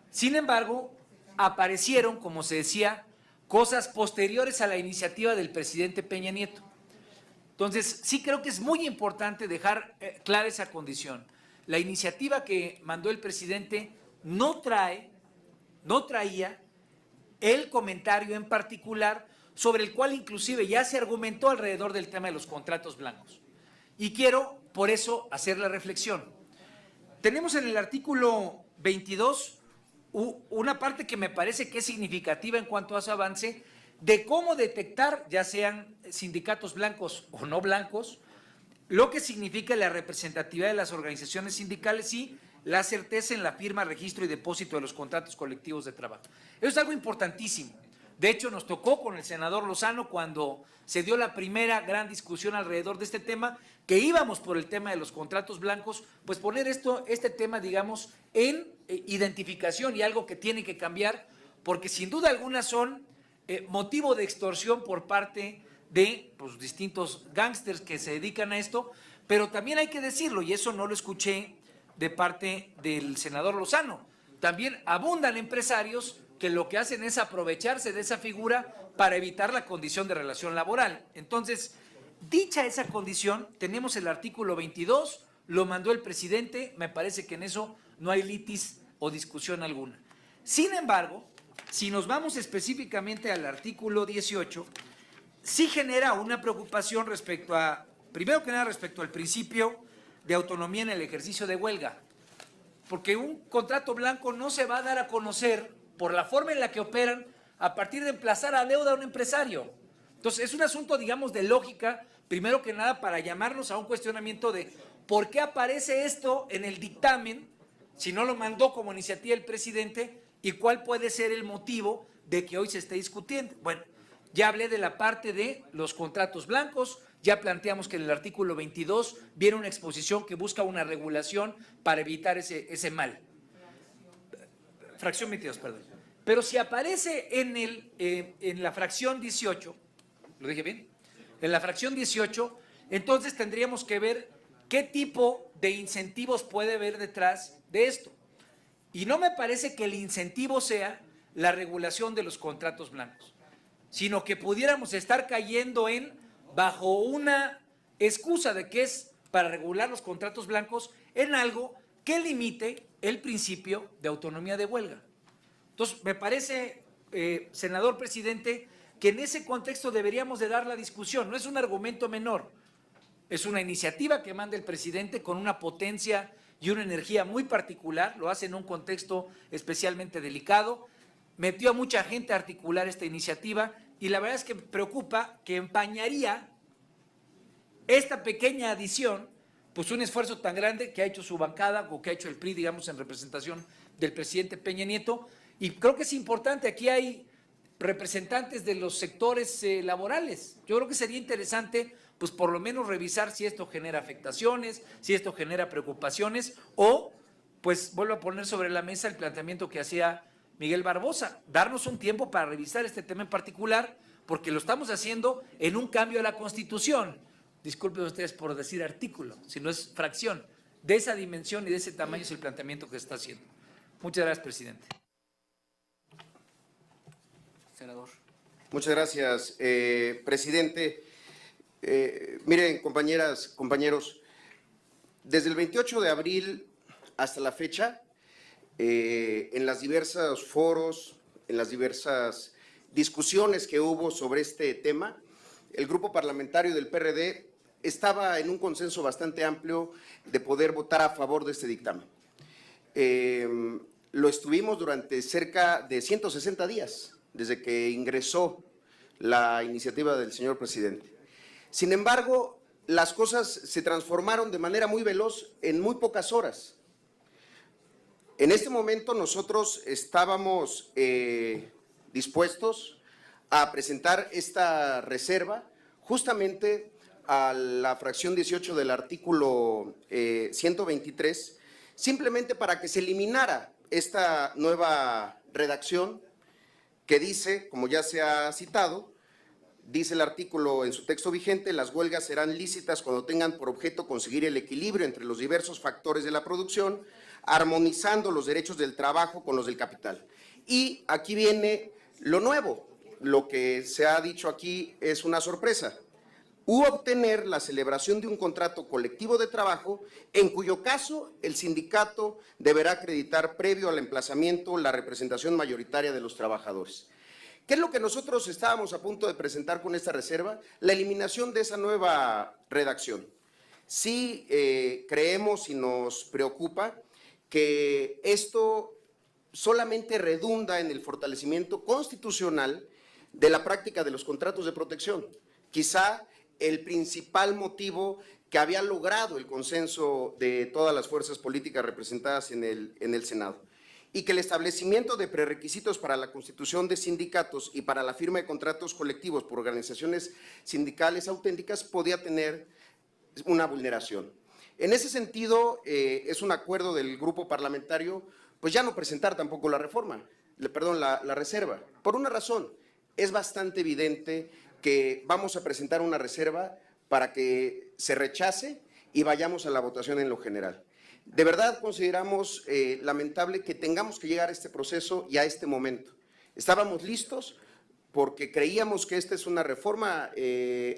Sin embargo, aparecieron, como se decía, cosas posteriores a la iniciativa del presidente Peña Nieto. Entonces, sí creo que es muy importante dejar clara esa condición. La iniciativa que mandó el presidente no traía el comentario en particular sobre el cual inclusive ya se argumentó alrededor del tema de los contratos blancos. Y quiero, por eso, hacer la reflexión. Tenemos en el artículo 22 una parte que me parece que es significativa en cuanto a su avance de cómo detectar, ya sean sindicatos blancos o no blancos, lo que significa la representatividad de las organizaciones sindicales y la certeza en la firma, registro y depósito de los contratos colectivos de trabajo. Eso es algo importantísimo, De hecho, nos tocó con el senador Lozano cuando se dio la primera gran discusión alrededor de este tema, que íbamos por el tema de los contratos blancos, pues poner este tema, digamos, en identificación y algo que tiene que cambiar, porque sin duda alguna son motivo de extorsión por parte de pues, distintos gángsters que se dedican a esto, pero también hay que decirlo, y eso no lo escuché de parte del senador Lozano, también abundan empresarios que lo que hacen es aprovecharse de esa figura para evitar la condición de relación laboral. Entonces, dicha esa condición, tenemos el artículo 22, lo mandó el presidente, me parece que en eso no hay litis o discusión alguna. Sin embargo, si nos vamos específicamente al artículo 18, sí genera una preocupación respecto a, primero que nada, respecto al principio de autonomía en el ejercicio de huelga, porque un contrato blanco no se va a dar a conocer por la forma en la que operan a partir de emplazar a deuda a un empresario. Entonces, es un asunto, digamos, de lógica, primero que nada, para llamarnos a un cuestionamiento de por qué aparece esto en el dictamen, si no lo mandó como iniciativa el presidente, y cuál puede ser el motivo de que hoy se esté discutiendo. Bueno, ya hablé de la parte de los contratos blancos, ya planteamos que en el artículo 22 viene una exposición que busca una regulación para evitar ese mal. Fracción 22, perdón. Pero si aparece en la fracción 18, ¿lo dije bien? En la fracción 18, entonces tendríamos que ver qué tipo de incentivos puede haber detrás de esto. Y no me parece que el incentivo sea la regulación de los contratos blancos, sino que pudiéramos estar cayendo bajo una excusa de que es para regular los contratos blancos, en algo que limite el principio de autonomía de huelga. Entonces, me parece, senador presidente, que en ese contexto deberíamos de dar la discusión. No es un argumento menor, es una iniciativa que manda el presidente con una potencia y una energía muy particular, lo hace en un contexto especialmente delicado, metió a mucha gente a articular esta iniciativa y la verdad es que preocupa que empañaría esta pequeña adición, pues un esfuerzo tan grande que ha hecho su bancada o que ha hecho el PRI, digamos, en representación del presidente Peña Nieto. Y creo que es importante, aquí hay representantes de los sectores laborales. Yo creo que sería interesante, pues por lo menos revisar si esto genera afectaciones, si esto genera preocupaciones o, pues vuelvo a poner sobre la mesa el planteamiento que hacía Miguel Barbosa, darnos un tiempo para revisar este tema en particular, porque lo estamos haciendo en un cambio a la Constitución. Disculpen ustedes por decir artículo, si no es fracción. De esa dimensión y de ese tamaño es el planteamiento que se está haciendo. Muchas gracias, presidente. Senador. Muchas gracias, presidente. Miren, compañeras, compañeros, desde el 28 de abril hasta la fecha, en los diversos foros, en las diversas discusiones que hubo sobre este tema, el grupo parlamentario del PRD estaba en un consenso bastante amplio de poder votar a favor de este dictamen. Lo estuvimos durante cerca de 160 días, desde que ingresó la iniciativa del señor presidente. Sin embargo, las cosas se transformaron de manera muy veloz en muy pocas horas. En este momento nosotros estábamos dispuestos a presentar esta reserva justamente a la fracción 18 del artículo 123, simplemente para que se eliminara esta nueva redacción que dice, como ya se ha citado, dice el artículo en su texto vigente, las huelgas serán lícitas cuando tengan por objeto conseguir el equilibrio entre los diversos factores de la producción, armonizando los derechos del trabajo con los del capital. Y aquí viene lo nuevo, lo que se ha dicho aquí es una sorpresa, u obtener la celebración de un contrato colectivo de trabajo, en cuyo caso el sindicato deberá acreditar previo al emplazamiento la representación mayoritaria de los trabajadores. ¿Qué es lo que nosotros estábamos a punto de presentar con esta reserva? La eliminación de esa nueva redacción. Sí creemos y nos preocupa que esto solamente redunda en el fortalecimiento constitucional de la práctica de los contratos de protección. Quizá el principal motivo que había logrado el consenso de todas las fuerzas políticas representadas en el Senado. y que el establecimiento de prerequisitos para la constitución de sindicatos y para la firma de contratos colectivos por organizaciones sindicales auténticas podía tener una vulneración. En ese sentido, es un acuerdo del grupo parlamentario, pues ya no presentar tampoco la reserva, por una razón. Es bastante evidente que vamos a presentar una reserva para que se rechace y vayamos a la votación en lo general. De verdad consideramos lamentable que tengamos que llegar a este proceso y a este momento. Estábamos listos porque creíamos que esta es una reforma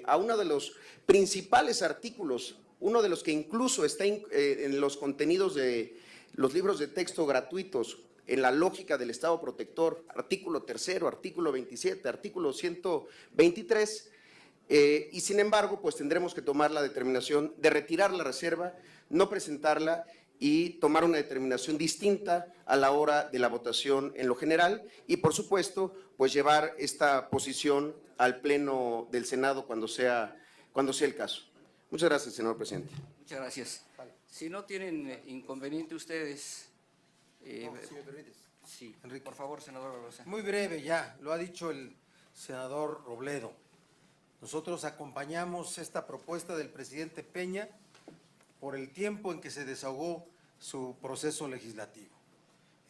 a uno de los principales artículos, uno de los que incluso está en los contenidos de los libros de texto gratuitos, en la lógica del Estado protector, artículo 3º, artículo 27, artículo 123, y sin embargo, pues tendremos que tomar la determinación de retirar la reserva, no presentarla y tomar una determinación distinta a la hora de la votación en lo general y, por supuesto, pues llevar esta posición al Pleno del Senado cuando sea el caso. Muchas gracias, señor presidente. Muchas gracias. Si no tienen inconveniente ustedes… Si me permites. Sí, Enrique. por favor, senador Barbosa. Muy breve ya, lo ha dicho el senador Robledo. Nosotros acompañamos esta propuesta del presidente Peña por el tiempo en que se desahogó su proceso legislativo.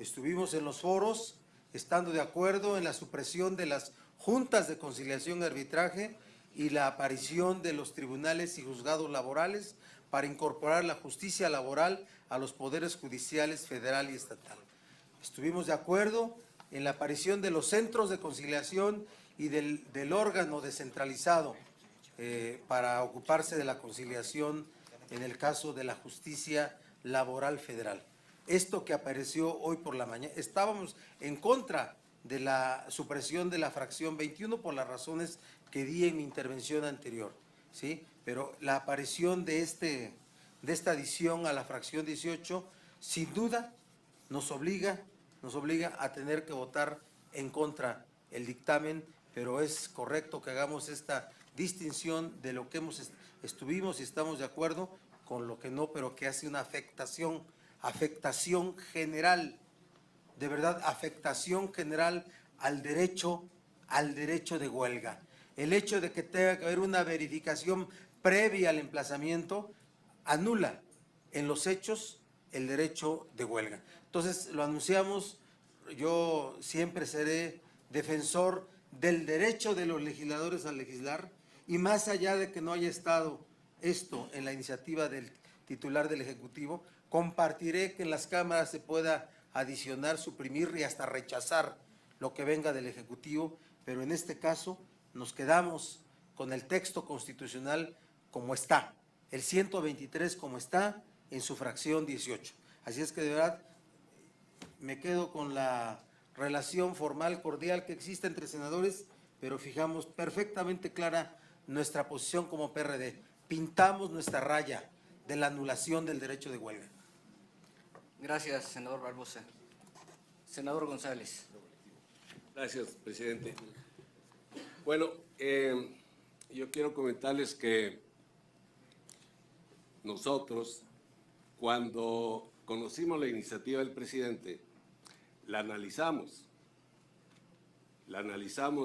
Estuvimos en los foros, estando de acuerdo en la supresión de las juntas de conciliación y arbitraje y la aparición de los tribunales y juzgados laborales para incorporar la justicia laboral a los poderes judiciales federal y estatal. Estuvimos de acuerdo en la aparición de los centros de conciliación y del órgano descentralizado para ocuparse de la conciliación en el caso de la justicia laboral federal. Esto que apareció hoy por la mañana, estábamos en contra de la supresión de la fracción 21 por las razones que di en mi intervención anterior, ¿sí? Pero la aparición de esta adición a la fracción 18, sin duda, nos obliga a tener que votar en contra el dictamen, pero es correcto que hagamos esta distinción de lo que estuvimos y estamos de acuerdo con lo que no, pero que hace una afectación general, de verdad, afectación general al derecho de huelga. El hecho de que tenga que haber una verificación previa al emplazamiento anula en los hechos el derecho de huelga. Entonces, lo anunciamos, yo siempre seré defensor del derecho de los legisladores a legislar y más allá de que no haya estado esto en la iniciativa del titular del Ejecutivo, compartiré que en las cámaras se pueda adicionar, suprimir y hasta rechazar lo que venga del Ejecutivo, pero en este caso nos quedamos con el texto constitucional como está, el 123 como está en su fracción 18. Así es que de verdad me quedo con la relación formal, cordial que existe entre senadores, pero fijamos perfectamente clara nuestra posición como PRD. Pintamos nuestra raya de la anulación del derecho de huelga. Gracias, senador Barbosa. Senador González. Gracias, presidente. Bueno, yo quiero comentarles que nosotros, cuando conocimos la iniciativa del presidente, la analizamos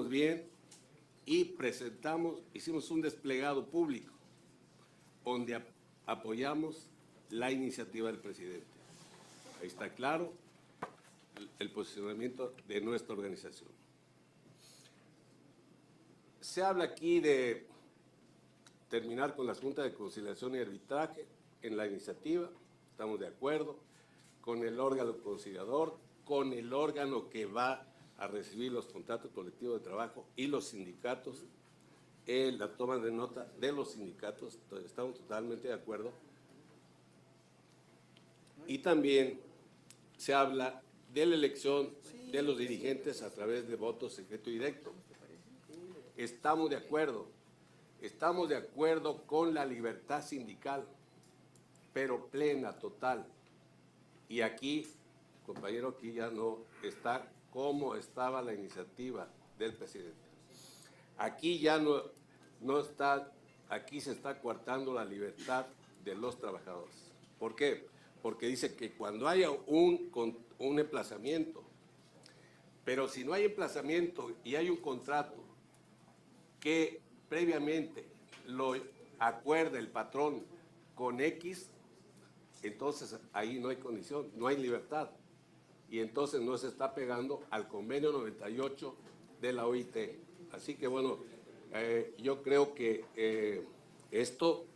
bien y hicimos un desplegado público donde apoyamos la iniciativa del presidente. Ahí está claro el posicionamiento de nuestra organización. Se habla aquí de terminar con las juntas de conciliación y arbitraje en la iniciativa, estamos de acuerdo, con el órgano conciliador, con el órgano que va a recibir los contratos colectivos de trabajo y los sindicatos, la toma de nota de los sindicatos, estamos totalmente de acuerdo. Y también se habla de la elección de los dirigentes a través de voto secreto y directo. Estamos de acuerdo con la libertad sindical, pero plena, total. Y aquí, compañero, aquí ya no está como estaba la iniciativa del presidente. Aquí ya no está, aquí se está coartando la libertad de los trabajadores. ¿Por qué? Porque dice que cuando haya un un emplazamiento. Pero si no hay emplazamiento y hay un contrato que previamente lo acuerda el patrón con X, entonces ahí no hay condición, no hay libertad. Y entonces no se está pegando al convenio 98 de la OIT. Así que bueno, yo creo que esto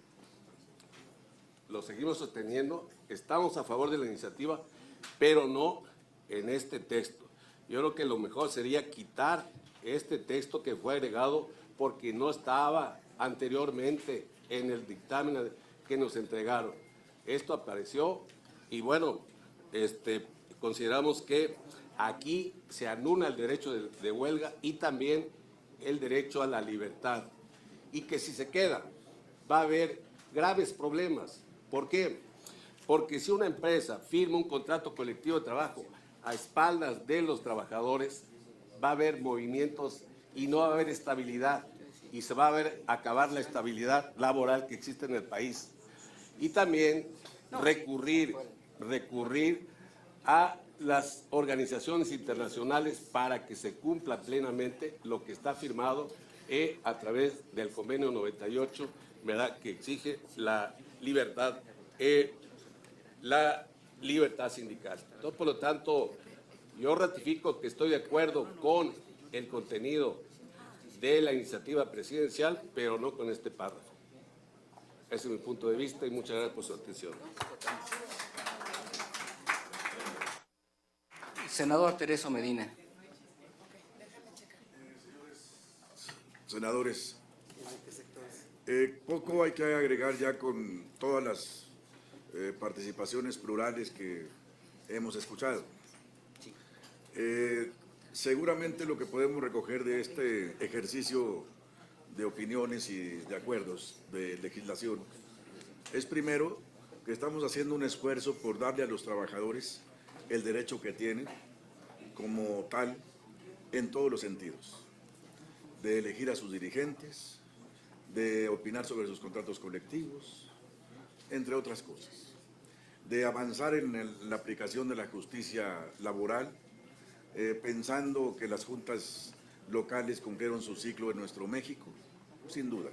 lo seguimos sosteniendo, estamos a favor de la iniciativa, pero no en este texto. Yo creo que lo mejor sería quitar este texto que fue agregado porque no estaba anteriormente en el dictamen que nos entregaron. Esto apareció y bueno, consideramos que aquí se anula el derecho de huelga y también el derecho a la libertad. Y que si se queda, va a haber graves problemas. ¿Por qué? Porque si una empresa firma un contrato colectivo de trabajo a espaldas de los trabajadores, va a haber movimientos y no va a haber estabilidad. Y se va a acabar la estabilidad laboral que existe en el país. Y también recurrir a las organizaciones internacionales para que se cumpla plenamente lo que está firmado a través del convenio 98, ¿verdad?, que exige la libertad sindical. Entonces, por lo tanto, yo ratifico que estoy de acuerdo con el contenido de la iniciativa presidencial, pero no con este párrafo. Ese es mi punto de vista y muchas gracias por su atención. Senador Tereso Medina. Senadores, poco hay que agregar ya con todas las participaciones plurales que hemos escuchado. Seguramente lo que podemos recoger de este ejercicio de opiniones y de acuerdos de legislación es primero que estamos haciendo un esfuerzo por darle a los trabajadores el derecho que tienen como tal en todos los sentidos, de elegir a sus dirigentes, de opinar sobre sus contratos colectivos, entre otras cosas, de avanzar en la aplicación de la justicia laboral, pensando que las juntas locales cumplieron su ciclo en nuestro México, sin duda.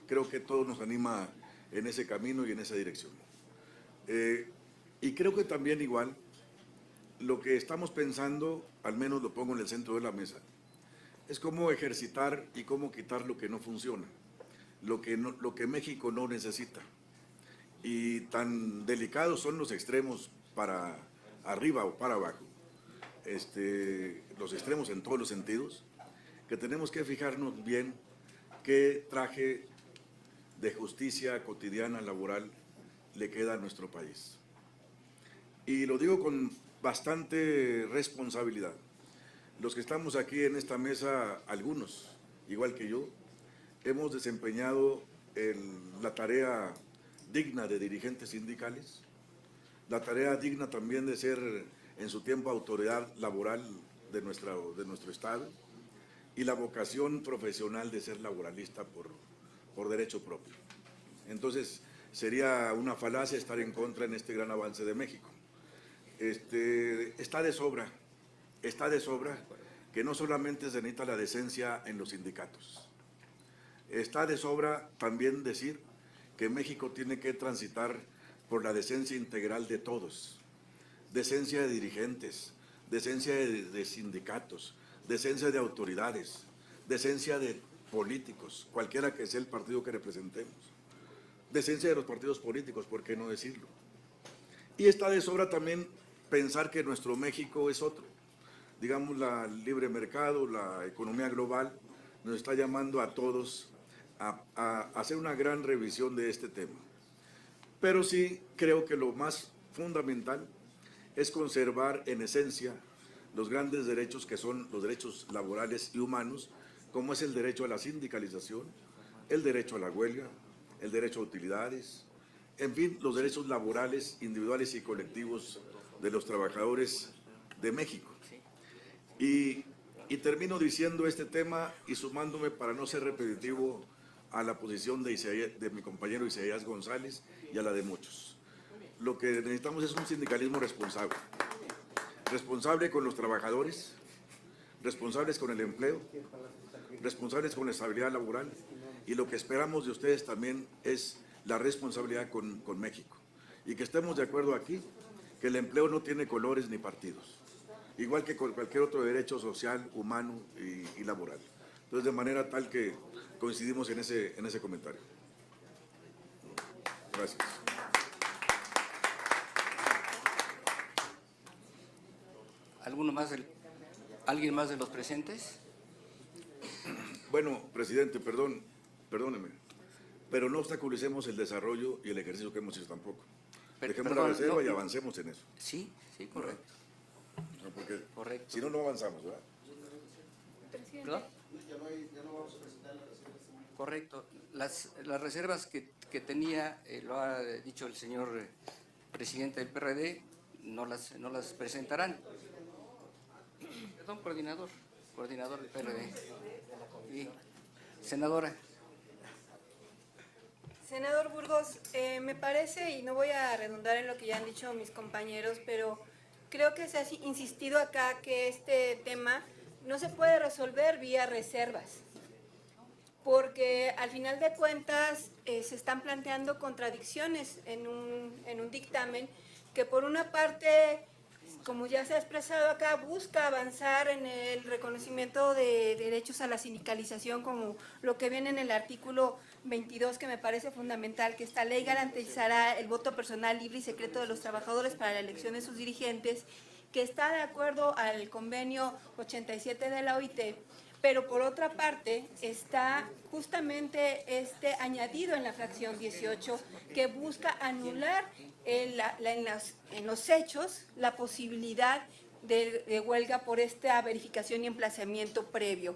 Creo que todo nos anima en ese camino y en esa dirección. Y creo que también igual lo que estamos pensando, al menos lo pongo en el centro de la mesa, es cómo ejercitar y cómo quitar lo que no funciona, lo que México no necesita. Y tan delicados son los extremos para arriba o para abajo, los extremos en todos los sentidos, que tenemos que fijarnos bien qué traje de justicia cotidiana laboral le queda a nuestro país. Y lo digo con bastante responsabilidad. Los que estamos aquí en esta mesa, algunos, igual que yo, hemos desempeñado la tarea digna de dirigentes sindicales, la tarea digna también de ser en su tiempo autoridad laboral de nuestro Estado y la vocación profesional de ser laboralista por derecho propio. Entonces, sería una falacia estar en contra en este gran avance de México. Está de sobra que no solamente se necesita la decencia en los sindicatos. Está de sobra también decir que México tiene que transitar por la decencia integral de todos. Decencia de dirigentes, decencia de sindicatos, decencia de autoridades, decencia de políticos, cualquiera que sea el partido que representemos. Decencia de los partidos políticos, ¿por qué no decirlo? Y está de sobra también pensar que nuestro México es otro. Digamos, el libre mercado, la economía global, nos está llamando a todos a hacer una gran revisión de este tema. Pero sí creo que lo más fundamental es conservar en esencia los grandes derechos que son los derechos laborales y humanos, como es el derecho a la sindicalización, el derecho a la huelga, el derecho a utilidades, en fin, los derechos laborales individuales y colectivos de los trabajadores de México. Y termino diciendo este tema y sumándome, para no ser repetitivo, a la posición de mi compañero Isaías González y a la de muchos. Lo que necesitamos es un sindicalismo responsable. responsable con los trabajadores, responsables con el empleo, responsables con la estabilidad laboral, y lo que esperamos de ustedes también es la responsabilidad con México. Y que estemos de acuerdo aquí que el empleo no tiene colores ni partidos, igual que con cualquier otro derecho social, humano y laboral. Entonces, de manera tal que coincidimos en ese comentario. Gracias. ¿Alguien más de los presentes? Bueno, presidente, perdóneme, pero no obstaculicemos el desarrollo y el ejercicio que hemos hecho tampoco. Dejemos la reserva y avancemos en eso. Sí, correcto. No, porque Correcto. si no, no avanzamos, ¿verdad? ¿Perdón? Correcto. Las reservas que tenía, lo ha dicho el señor presidente del PRD, no las presentarán. Perdón, coordinador del PRD. Y, senadora. Senador Burgos, me parece, y no voy a redundar en lo que ya han dicho mis compañeros, pero creo que se ha insistido acá que este tema no se puede resolver vía reservas, porque al final de cuentas se están planteando contradicciones en un dictamen que por una parte, como ya se ha expresado acá, busca avanzar en el reconocimiento de derechos a la sindicalización, como lo que viene en el artículo 22, que me parece fundamental, que esta ley garantizará el voto personal libre y secreto de los trabajadores para la elección de sus dirigentes, que está de acuerdo al convenio 87 de la OIT, pero por otra parte está justamente añadido en la fracción 18 que busca anular en los hechos la posibilidad de huelga por esta verificación y emplazamiento previo.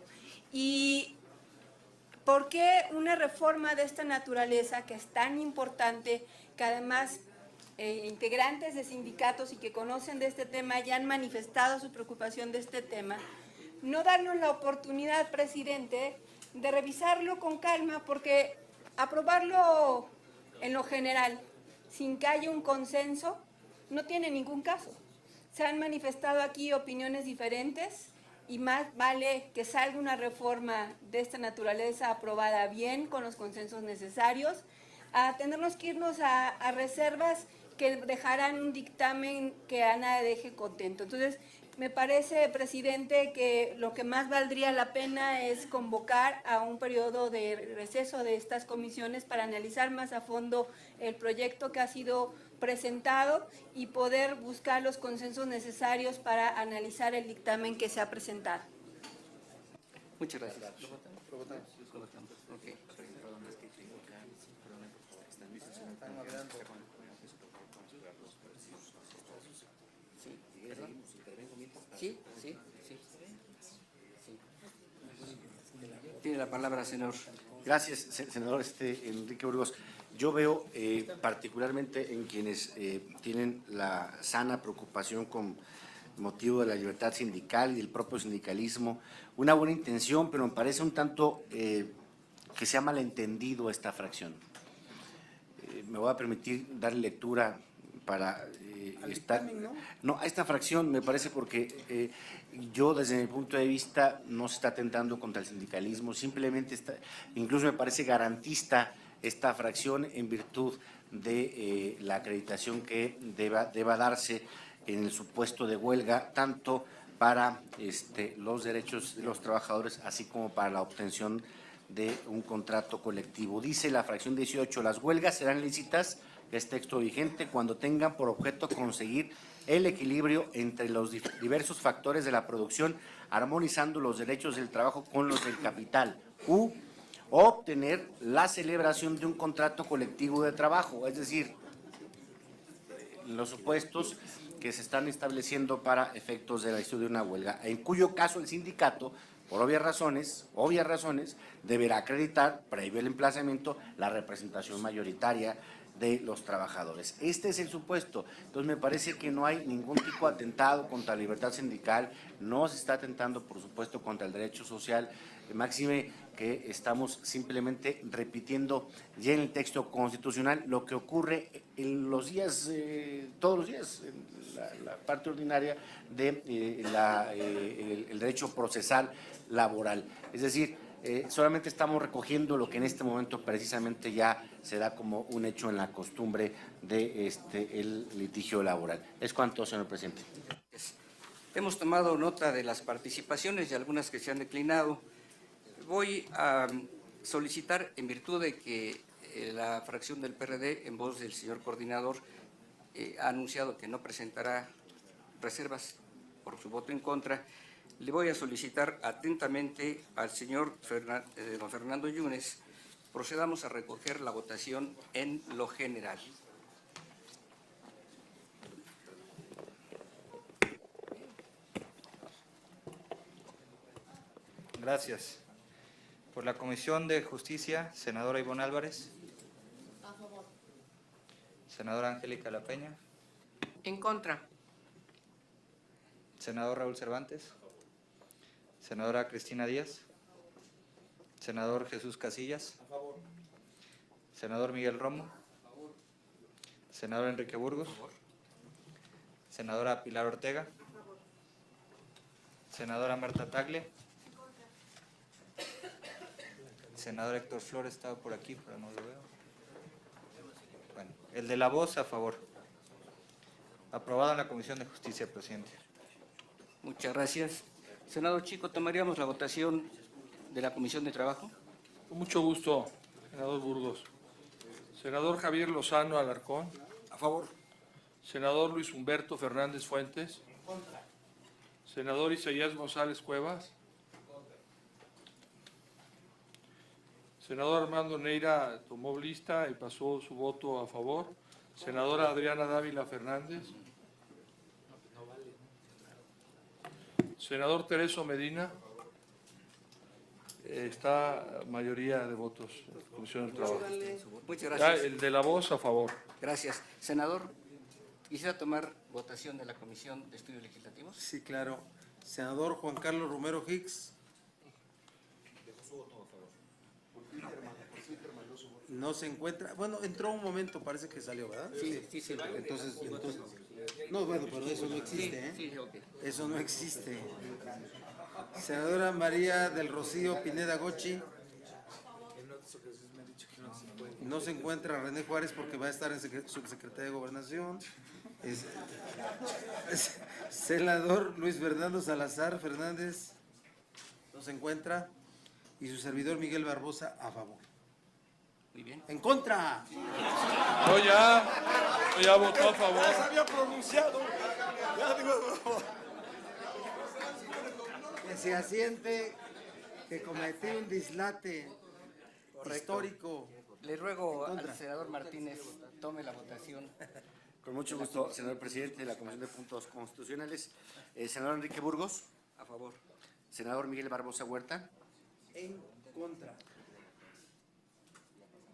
¿Y por qué una reforma de esta naturaleza, que es tan importante, que además integrantes de sindicatos y que conocen de este tema ya han manifestado su preocupación de este tema, no darnos la oportunidad, presidente, de revisarlo con calma, porque aprobarlo en lo general, sin que haya un consenso, no tiene ningún caso? Se han manifestado aquí opiniones diferentes y más vale que salga una reforma de esta naturaleza aprobada bien, con los consensos necesarios, a tenernos que irnos a reservas que dejarán un dictamen que a nadie deje contento. Entonces, me parece, presidente, que lo que más valdría la pena es convocar a un periodo de receso de estas comisiones para analizar más a fondo el proyecto que ha sido presentado y poder buscar los consensos necesarios para analizar el dictamen que se ha presentado. Muchas gracias. ¿Lo votamos? Okay. Sí. Tiene la palabra, senador. Gracias, senador Enrique Burgos. Yo veo particularmente en quienes tienen la sana preocupación con motivo de la libertad sindical y del propio sindicalismo, una buena intención, pero me parece un tanto que se ha malentendido esta fracción. Me voy a permitir darle lectura para a esta fracción, me parece, porque yo desde mi punto de vista no se está atentando contra el sindicalismo, simplemente incluso me parece garantista esta fracción en virtud de la acreditación que deba darse en el supuesto de huelga, tanto para los derechos de los trabajadores, así como para la obtención de un contrato colectivo. Dice la fracción 18, las huelgas serán lícitas, que es texto vigente, cuando tengan por objeto conseguir el equilibrio entre los diversos factores de la producción, armonizando los derechos del trabajo con los del capital, o obtener la celebración de un contrato colectivo de trabajo, es decir, los supuestos que se están estableciendo para efectos de la inicio de una huelga, en cuyo caso el sindicato, por obvias razones, deberá acreditar, previo al emplazamiento, la representación mayoritaria de los trabajadores. Este es el supuesto. Entonces me parece que no hay ningún tipo de atentado contra la libertad sindical, no se está atentando, por supuesto, contra el derecho social, máxime que estamos simplemente repitiendo ya en el texto constitucional lo que ocurre en los días, todos los días, en la parte ordinaria de el derecho procesal laboral. Es decir, solamente estamos recogiendo lo que en este momento precisamente ya se da como un hecho en la costumbre de el litigio laboral. Es cuanto, señor presidente. Hemos tomado nota de las participaciones y algunas que se han declinado. Voy a solicitar, en virtud de que la fracción del PRD, en voz del señor coordinador, ha anunciado que no presentará reservas por su voto en contra, le voy a solicitar atentamente al señor don Fernando Yunes, procedamos a recoger la votación en lo general. Gracias. Por la Comisión de Justicia, senadora Ivonne Álvarez. A favor. Senadora Angélica La Peña. En contra. Senador Raúl Cervantes. Senadora Cristina Díaz. Senador Jesús Casillas. A favor. Senador Miguel Romo. A favor. Senador Enrique Burgos. Senadora Pilar Ortega. A favor. Senadora Marta Tagle. Senador Héctor Flores estaba por aquí, pero no lo veo. Bueno, el de la voz a favor. Aprobado en la Comisión de Justicia, presidente. Muchas gracias. Senador Chico, ¿tomaríamos la votación de la Comisión de Trabajo? Con mucho gusto, senador Burgos. Senador Javier Lozano Alarcón. A favor. Senador Luis Humberto Fernández Fuentes. Senador Isaías González Cuevas. Senador Armando Neira tomó lista y pasó su voto a favor. Senadora Adriana Dávila Fernández. Senador Tereso Medina. Está mayoría de votos en la Comisión del Trabajo. Muchas gracias. Ya, el de la voz a favor. Gracias. Senador, quisiera tomar votación de la Comisión de Estudios Legislativos. Sí, claro. Senador Juan Carlos Romero Hicks. No se encuentra. Bueno, entró un momento, parece que salió, ¿verdad? Sí. Entonces, no, bueno, pero eso no existe, ¿eh? Sí, ok. Eso no existe. Senadora María del Rocío Pineda Gochi. No se encuentra René Juárez porque va a estar en subsecretaría de Gobernación. Senador Luis Fernando Salazar Fernández. No se encuentra. Y su servidor Miguel Barbosa a favor. Muy bien. ¡En contra! No, ya votó a favor. Ya se había pronunciado. Ya digo, Que se asiente que cometí un dislate histórico. Le ruego al senador Martínez tome la votación. Con mucho gusto, senador presidente de la Comisión de Puntos Constitucionales. Senador Enrique Burgos. A favor. Senador Miguel Barbosa Huerta. En contra.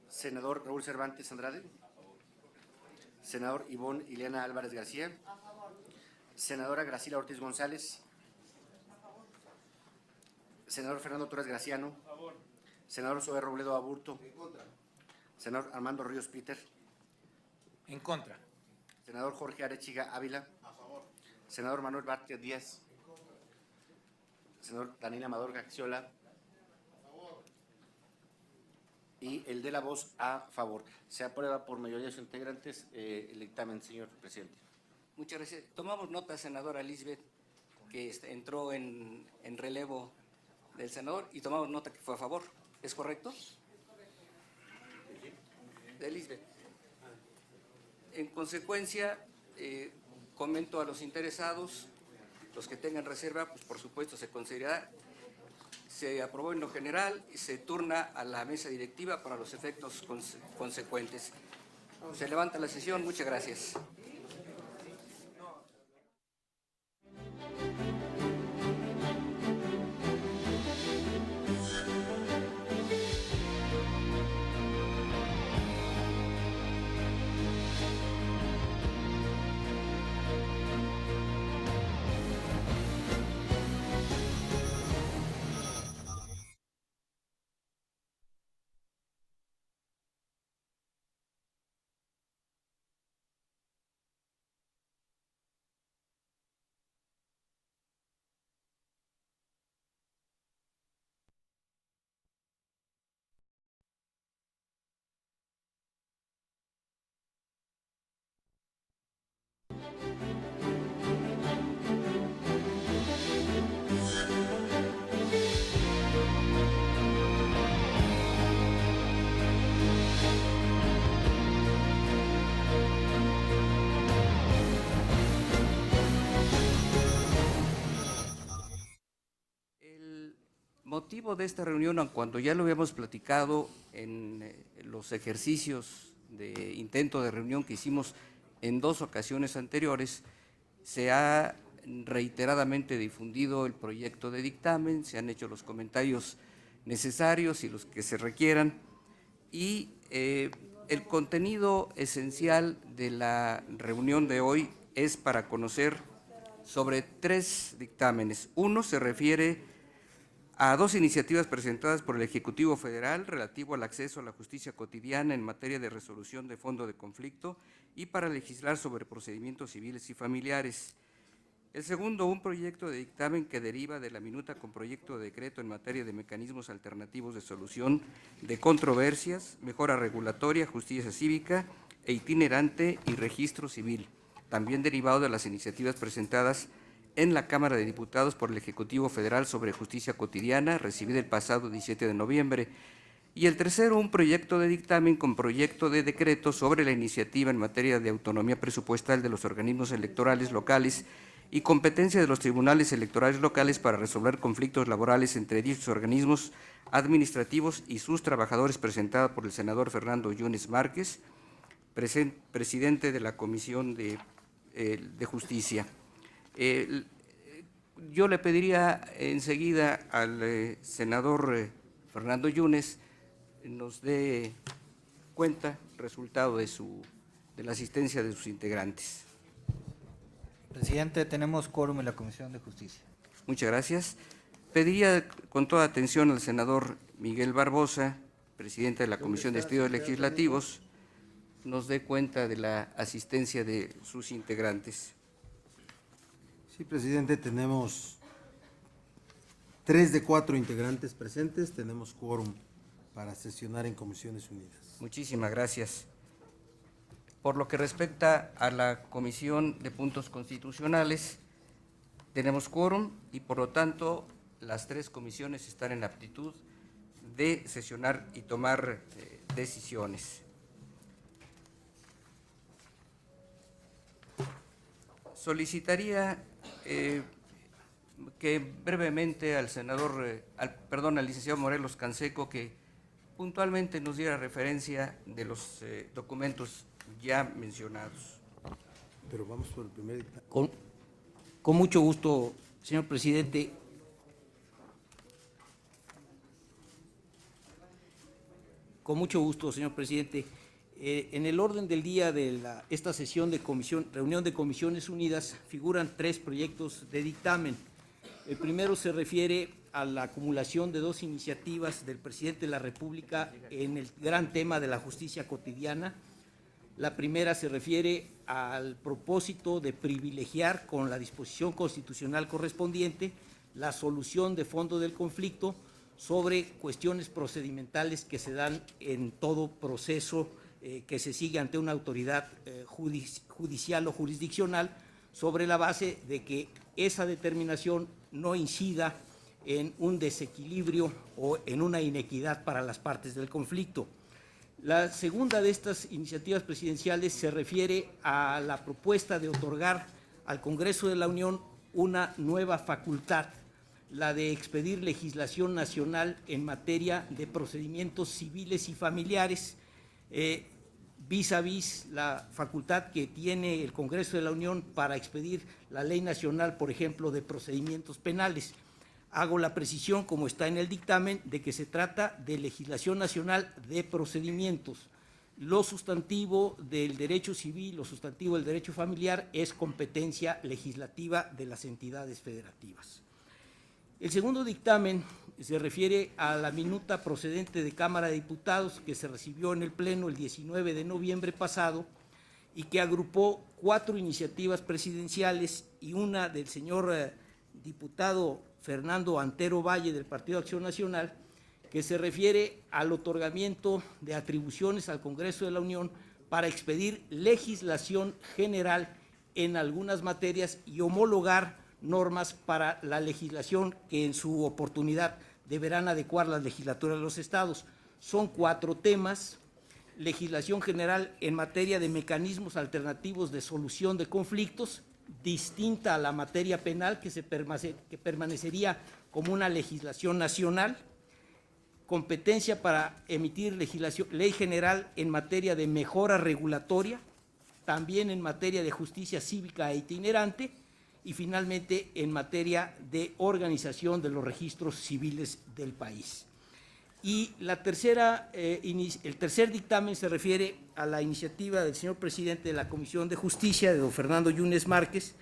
Senador Raúl Cervantes Andrade. Senador Ivonne Ileana Álvarez García. Senadora Graciela Ortiz González. Senador Fernando Torres Graciano. Senador Zoé Robledo Aburto. Senador Armando Ríos Peter. En contra. Senador Jorge Arechiga Ávila. Senador Manuel Bartlett Díaz. Senador Daniel Amador Gaxiola. Y el de la voz a favor. Se aprueba por mayoría de sus integrantes el dictamen, señor presidente. Muchas gracias. Tomamos nota, senadora Lisbeth, que entró en relevo del senador, y tomamos nota que fue a favor. ¿Es correcto? De Lisbeth. En consecuencia, comento a los interesados, los que tengan reserva, pues por supuesto se considerará. Se aprobó en lo general y se turna a la mesa directiva para los efectos consecuentes. Se levanta la sesión. Muchas gracias. motivo de esta reunión, aun cuando ya lo habíamos platicado en los ejercicios de intento de reunión que hicimos en 2 ocasiones anteriores, se ha reiteradamente difundido el proyecto de dictamen, se han hecho los comentarios necesarios y los que se requieran, y el contenido esencial de la reunión de hoy es para conocer sobre 3 dictámenes. Uno se refiere a 2 iniciativas presentadas por el Ejecutivo Federal relativo al acceso a la justicia cotidiana en materia de resolución de fondo de conflicto y para legislar sobre procedimientos civiles y familiares. El segundo, un proyecto de dictamen que deriva de la minuta con proyecto de decreto en materia de mecanismos alternativos de solución de controversias, mejora regulatoria, justicia cívica e itinerante y registro civil, también derivado de las iniciativas presentadas en la Cámara de Diputados por el Ejecutivo Federal sobre justicia cotidiana, recibida el pasado 17 de noviembre. Y el tercero, un proyecto de dictamen con proyecto de decreto sobre la iniciativa en materia de autonomía presupuestal de los organismos electorales locales y competencia de los tribunales electorales locales para resolver conflictos laborales entre dichos organismos administrativos y sus trabajadores, presentada por el senador Fernando Yunes Márquez, presidente de la Comisión de Justicia. Yo le pediría enseguida al senador Fernando Yunes nos dé cuenta, resultado de la asistencia de sus integrantes. Presidente, tenemos quórum en la Comisión de Justicia. Muchas gracias. Pediría con toda atención al senador Miguel Barbosa, presidente de la Comisión de Estudios Legislativos, nos dé cuenta de la asistencia de sus integrantes. Sí, presidente, tenemos 3 de 4 integrantes presentes, tenemos quórum para sesionar en Comisiones Unidas. Muchísimas gracias. Por lo que respecta a la Comisión de Puntos Constitucionales, tenemos quórum y por lo tanto las 3 comisiones están en aptitud de sesionar y tomar decisiones. Solicitaría que brevemente al senador, al licenciado Morelos Canseco, que puntualmente nos diera referencia de los documentos ya mencionados. Pero vamos por el primer dictamen. Con mucho gusto, señor presidente. Con mucho gusto, señor presidente. En el orden del día de esta sesión de reunión de Comisiones Unidas figuran 3 proyectos de dictamen. El primero se refiere a la acumulación de 2 iniciativas del presidente de la República en el gran tema de la justicia cotidiana. La primera se refiere al propósito de privilegiar con la disposición constitucional correspondiente la solución de fondo del conflicto sobre cuestiones procedimentales que se dan en todo proceso que se sigue ante una autoridad judicial o jurisdiccional, sobre la base de que esa determinación no incida en un desequilibrio o en una inequidad para las partes del conflicto. La segunda de estas iniciativas presidenciales se refiere a la propuesta de otorgar al Congreso de la Unión una nueva facultad, la de expedir legislación nacional en materia de procedimientos civiles y familiares, vis a vis la facultad que tiene el Congreso de la Unión para expedir la Ley Nacional, por ejemplo, de procedimientos penales. Hago la precisión, como está en el dictamen, de que se trata de legislación nacional de procedimientos. Lo sustantivo del derecho civil, lo sustantivo del derecho familiar es competencia legislativa de las entidades federativas. El segundo dictamen se refiere a la minuta procedente de Cámara de Diputados que se recibió en el Pleno el 19 de noviembre pasado y que agrupó 4 iniciativas presidenciales y una del señor diputado Fernando Antero Valle del Partido Acción Nacional, que se refiere al otorgamiento de atribuciones al Congreso de la Unión para expedir legislación general en algunas materias y homologar normas para la legislación que en su oportunidad deberán adecuar las legislaturas de los estados. Son 4 temas: legislación general en materia de mecanismos alternativos de solución de conflictos, distinta a la materia penal, que permanecería como una legislación nacional, competencia para emitir ley general en materia de mejora regulatoria, también en materia de justicia cívica e itinerante, y finalmente en materia de organización de los registros civiles del país. Y el tercer dictamen se refiere a la iniciativa del señor presidente de la Comisión de Justicia, de don Fernando Yunes Márquez,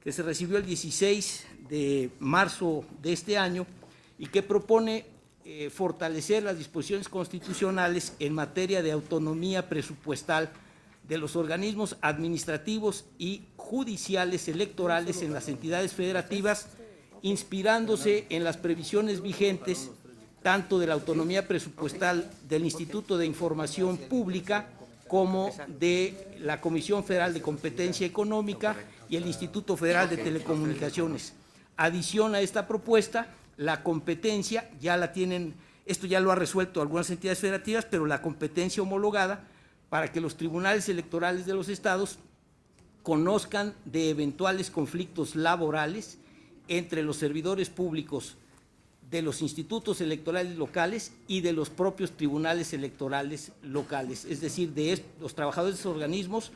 que se recibió el 16 de marzo de este año y que propone fortalecer las disposiciones constitucionales en materia de autonomía presupuestal de los organismos administrativos y judiciales electorales en las entidades federativas, inspirándose en las previsiones vigentes tanto de la autonomía presupuestal del Instituto de Información Pública como de la Comisión Federal de Competencia Económica y el Instituto Federal de Telecomunicaciones. Adición a esta propuesta, la competencia ya la tienen, esto ya lo ha resuelto algunas entidades federativas, pero la competencia homologada para que los tribunales electorales de los estados conozcan de eventuales conflictos laborales entre los servidores públicos de los institutos electorales locales y de los propios tribunales electorales locales, es decir, de los trabajadores de esos organismos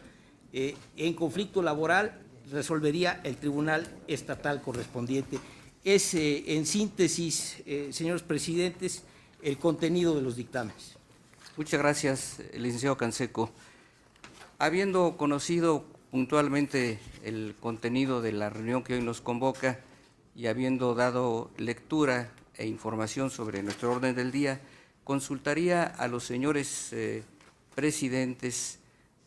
en conflicto laboral resolvería el tribunal estatal correspondiente. Es, en síntesis, señores presidentes, el contenido de los dictámenes. Muchas gracias, licenciado Canseco. Habiendo conocido puntualmente el contenido de la reunión que hoy nos convoca y habiendo dado lectura e información sobre nuestro orden del día, consultaría a los señores presidentes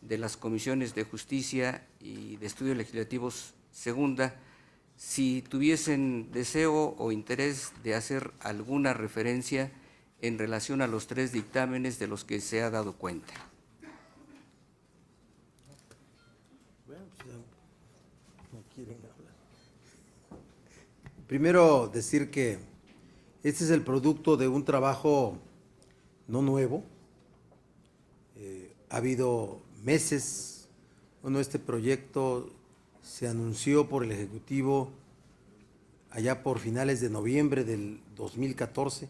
de las comisiones de Justicia y de Estudios Legislativos Segunda si tuviesen deseo o interés de hacer alguna referencia en relación a los tres dictámenes de los que se ha dado cuenta. Primero decir que este es el producto de un trabajo no nuevo. Ha habido meses, este proyecto se anunció por el Ejecutivo allá por finales de noviembre del 2014,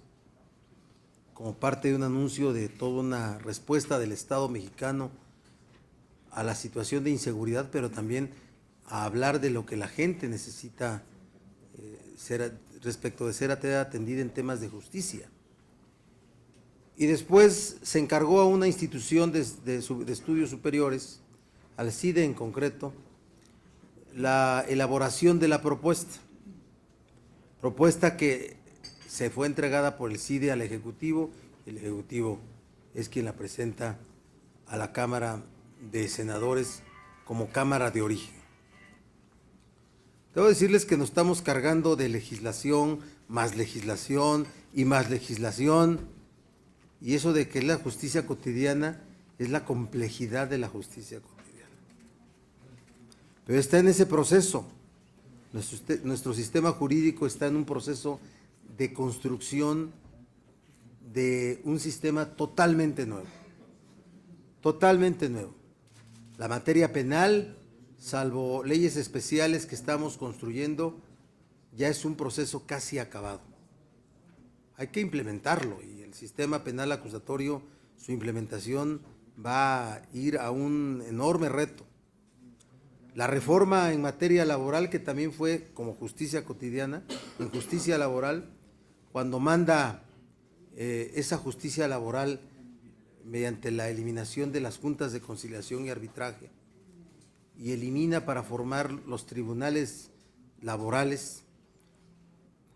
como parte de un anuncio de toda una respuesta del Estado mexicano a la situación de inseguridad, pero también a hablar de lo que la gente necesita respecto de ser atendida en temas de justicia. Y después se encargó a una institución de estudios superiores, al CIDE en concreto, la elaboración de la propuesta que se fue entregada por el CIDE al Ejecutivo. El Ejecutivo es quien la presenta a la Cámara de Senadores como Cámara de origen. Debo decirles que nos estamos cargando de legislación, más legislación y más legislación, y eso de que es la justicia cotidiana es la complejidad de la justicia cotidiana. Pero está en ese proceso. Nuestro sistema jurídico está en un proceso de construcción de un sistema totalmente nuevo. Totalmente nuevo. La materia penal, salvo leyes especiales que estamos construyendo, ya es un proceso casi acabado. Hay que implementarlo y el sistema penal acusatorio, su implementación va a ir a un enorme reto. La reforma en materia laboral, que también fue como justicia cotidiana, en justicia laboral, cuando manda esa justicia laboral mediante la eliminación de las juntas de conciliación y arbitraje y elimina para formar los tribunales laborales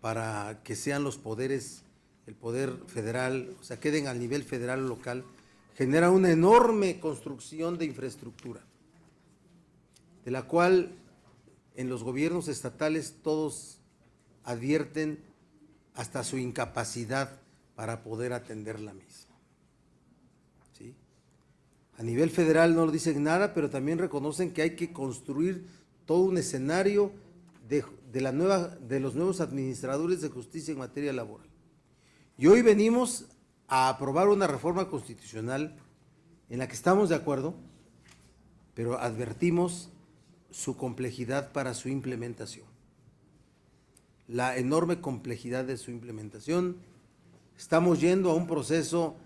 para que sean los poderes, el poder federal, o sea, queden al nivel federal o local, genera una enorme construcción de infraestructura, de la cual en los gobiernos estatales todos advierten hasta su incapacidad para poder atender la misma. ¿Sí? A nivel federal no dicen nada, pero también reconocen que hay que construir todo un escenario de los nuevos administradores de justicia en materia laboral. Y hoy venimos a aprobar una reforma constitucional en la que estamos de acuerdo, pero advertimos su complejidad para su implementación. La enorme complejidad de su implementación. Estamos yendo a un proceso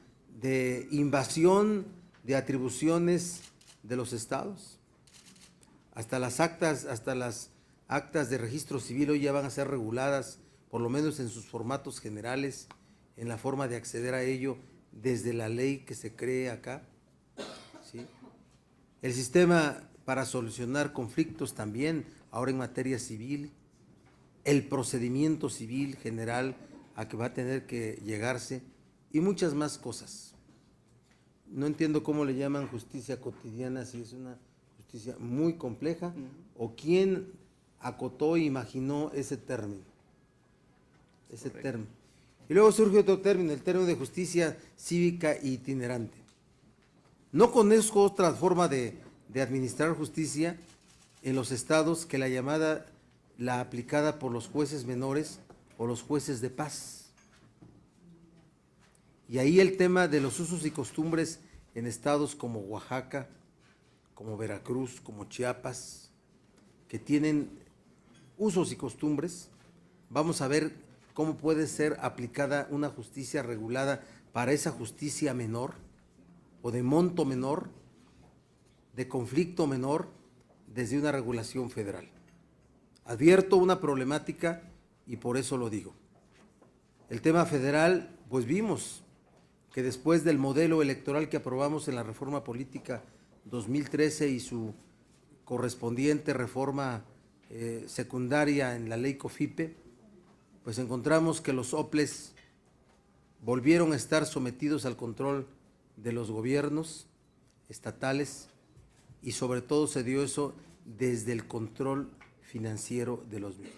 de invasión de atribuciones de los estados. Hasta las actas de registro civil hoy ya van a ser reguladas, por lo menos en sus formatos generales, en la forma de acceder a ello desde la ley que se cree acá, ¿sí? El sistema para solucionar conflictos también, ahora en materia civil, el procedimiento civil general a que va a tener que llegarse y muchas más cosas. No entiendo cómo le llaman justicia cotidiana, si es una justicia muy compleja o quién acotó e imaginó ese término. Y luego surge otro término, el término de justicia cívica itinerante. No conozco otra forma de administrar justicia en los estados que la aplicada por los jueces menores o los jueces de paz. Y ahí el tema de los usos y costumbres en estados como Oaxaca, como Veracruz, como Chiapas, que tienen usos y costumbres, vamos a ver cómo puede ser aplicada una justicia regulada para esa justicia menor o de monto menor, de conflicto menor, desde una regulación federal. Advierto una problemática y por eso lo digo. El tema federal, pues vimos que después del modelo electoral que aprobamos en la reforma política 2013 y su correspondiente reforma secundaria en la ley COFIPE, pues encontramos que los OPLES volvieron a estar sometidos al control de los gobiernos estatales y sobre todo se dio eso desde el control financiero de los mismos.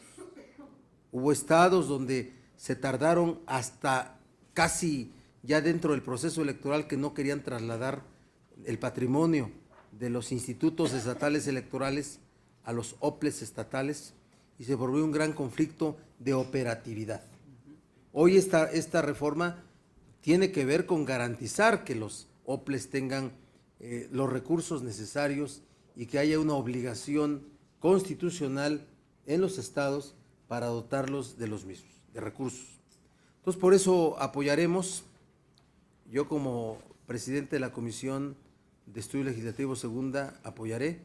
Hubo estados donde se tardaron hasta casi ya dentro del proceso electoral que no querían trasladar el patrimonio de los institutos estatales electorales a los OPLES estatales y se volvió un gran conflicto de operatividad. Hoy esta reforma tiene que ver con garantizar que los OPLES tengan los recursos necesarios y que haya una obligación constitucional en los estados para dotarlos de los mismos, de recursos. Entonces, por eso apoyaremos, yo como presidente de la Comisión de Estudio Legislativo Segunda, apoyaré,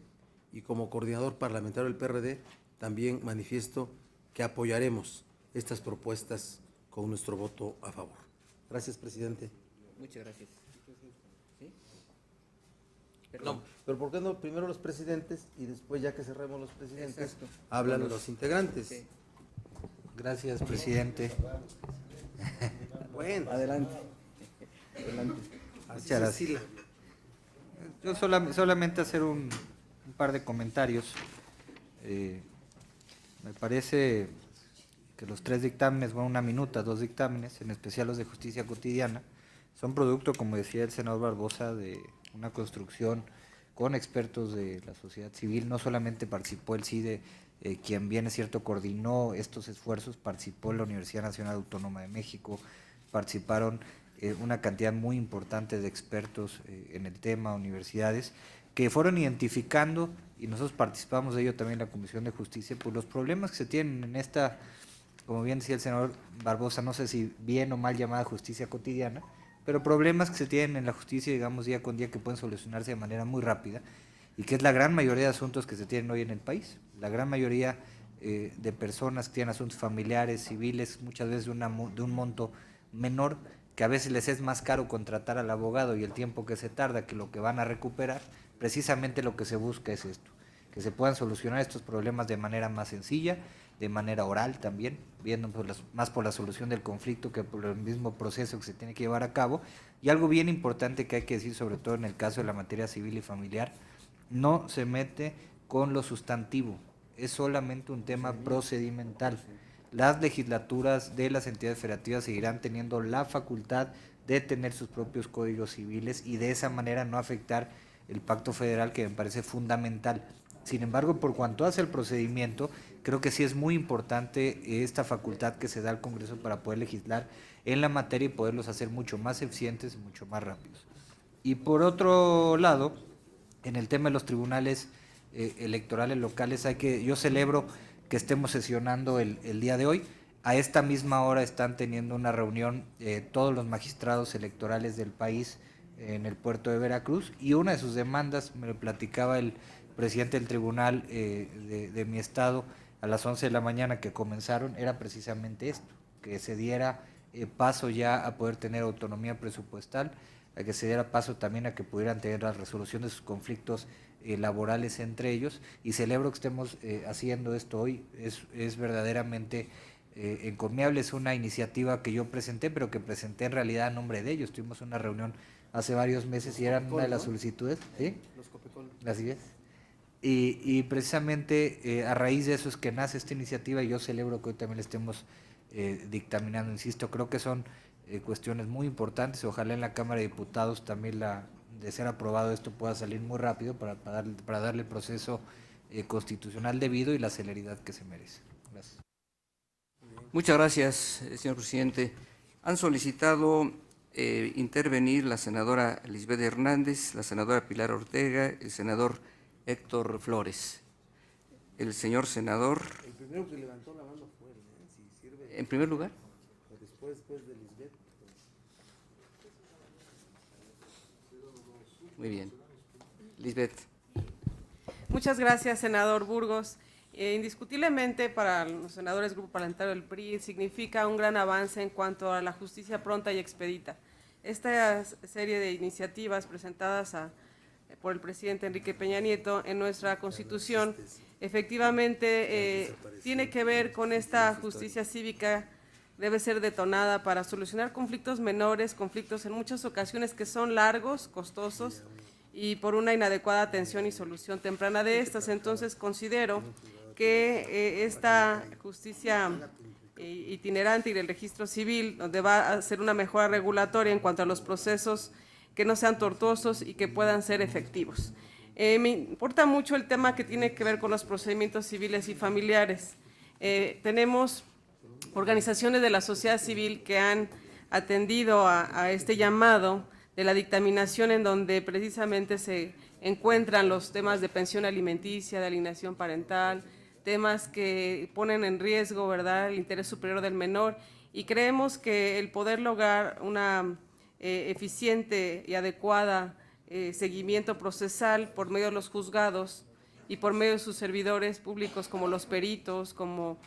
y como coordinador parlamentario del PRD, también manifiesto que apoyaremos estas propuestas con nuestro voto a favor. Gracias, presidente. Muchas gracias. ¿Sí? No, pero ¿por qué no primero los presidentes y después, ya que cerremos los presidentes, Exacto, hablan los integrantes? Sí. Gracias, presidente. Bueno, Adelante. Muchas gracias. Yo solamente hacer un par de comentarios. Me parece que los tres dictámenes, bueno, una minuta, dos dictámenes, en especial los de justicia cotidiana, son producto, como decía el senador Barbosa, de una construcción con expertos de la sociedad civil. No solamente participó el CIDE, quien bien es cierto coordinó estos esfuerzos, participó la Universidad Nacional Autónoma de México, participaron una cantidad muy importante de expertos en el tema, universidades, que fueron identificando, y nosotros participamos de ello también en la Comisión de Justicia, pues los problemas que se tienen en esta, como bien decía el senador Barbosa, no sé si bien o mal llamada justicia cotidiana, pero problemas que se tienen en la justicia, digamos, día con día, que pueden solucionarse de manera muy rápida, y que es la gran mayoría de asuntos que se tienen hoy en el país. La gran mayoría de personas que tienen asuntos familiares, civiles, muchas veces de un monto menor, que a veces les es más caro contratar al abogado y el tiempo que se tarda que lo que van a recuperar. Precisamente lo que se busca es esto, que se puedan solucionar estos problemas de manera más sencilla, de manera oral también, viendo más por la solución del conflicto que por el mismo proceso que se tiene que llevar a cabo. Y algo bien importante que hay que decir, sobre todo en el caso de la materia civil y familiar, no se mete con lo sustantivo, es solamente un tema procedimental. Las legislaturas de las entidades federativas seguirán teniendo la facultad de tener sus propios códigos civiles y de esa manera no afectar el pacto federal, que me parece fundamental. Sin embargo, por cuanto hace el procedimiento, creo que sí es muy importante esta facultad que se da al Congreso para poder legislar en la materia y poderlos hacer mucho más eficientes y mucho más rápidos. Y por otro lado, en el tema de los tribunales electorales locales. Yo celebro que estemos sesionando el día de hoy. A esta misma hora están teniendo una reunión todos los magistrados electorales del país en el puerto de Veracruz, y una de sus demandas, me lo platicaba el presidente del tribunal de mi estado a las 11 de la mañana que comenzaron, era precisamente esto, que se diera paso ya a poder tener autonomía presupuestal, a que se diera paso también a que pudieran tener la resolución de sus conflictos laborales entre ellos, y celebro que estemos haciendo esto hoy. Es verdaderamente encomiable. Es una iniciativa que yo presenté, pero que presenté en realidad a nombre de ellos. Tuvimos una reunión hace varios meses y eran una de las solicitudes. ¿Sí? Los Copecol. Así es. Y precisamente a raíz de eso es que nace esta iniciativa, y yo celebro que hoy también la estemos dictaminando. Insisto, creo que son cuestiones muy importantes. Ojalá en la Cámara de Diputados también, de ser aprobado, esto pueda salir muy rápido para darle el proceso constitucional debido y la celeridad que se merece. Gracias. Muchas gracias, señor presidente. Han solicitado intervenir la senadora Lisbeth Hernández, la senadora Pilar Ortega, el senador Héctor Flores. El señor senador. El primero que levantó la mano fue él, si sirve. ¿En primer lugar? Después de Lisbeth. Muy bien. Lisbeth. Muchas gracias, senador Burgos. Indiscutiblemente para los senadores del Grupo Parlamentario del PRI significa un gran avance en cuanto a la justicia pronta y expedita. Esta serie de iniciativas presentadas por el presidente Enrique Peña Nieto en nuestra Constitución efectivamente tiene que ver con esta justicia cívica. Debe ser detonada para solucionar conflictos menores, conflictos en muchas ocasiones que son largos, costosos, y por una inadecuada atención y solución temprana de estas. Entonces considero que esta justicia itinerante y el registro civil, donde va a ser una mejora regulatoria en cuanto a los procesos que no sean tortuosos y que puedan ser efectivos. Me importa mucho el tema que tiene que ver con los procedimientos civiles y familiares. Tenemos organizaciones de la sociedad civil que han atendido a este llamado de la dictaminación, en donde precisamente se encuentran los temas de pensión alimenticia, de alienación parental, temas que ponen en riesgo, ¿verdad?, el interés superior del menor, y creemos que el poder lograr una eficiente y adecuada seguimiento procesal por medio de los juzgados y por medio de sus servidores públicos como los peritos, como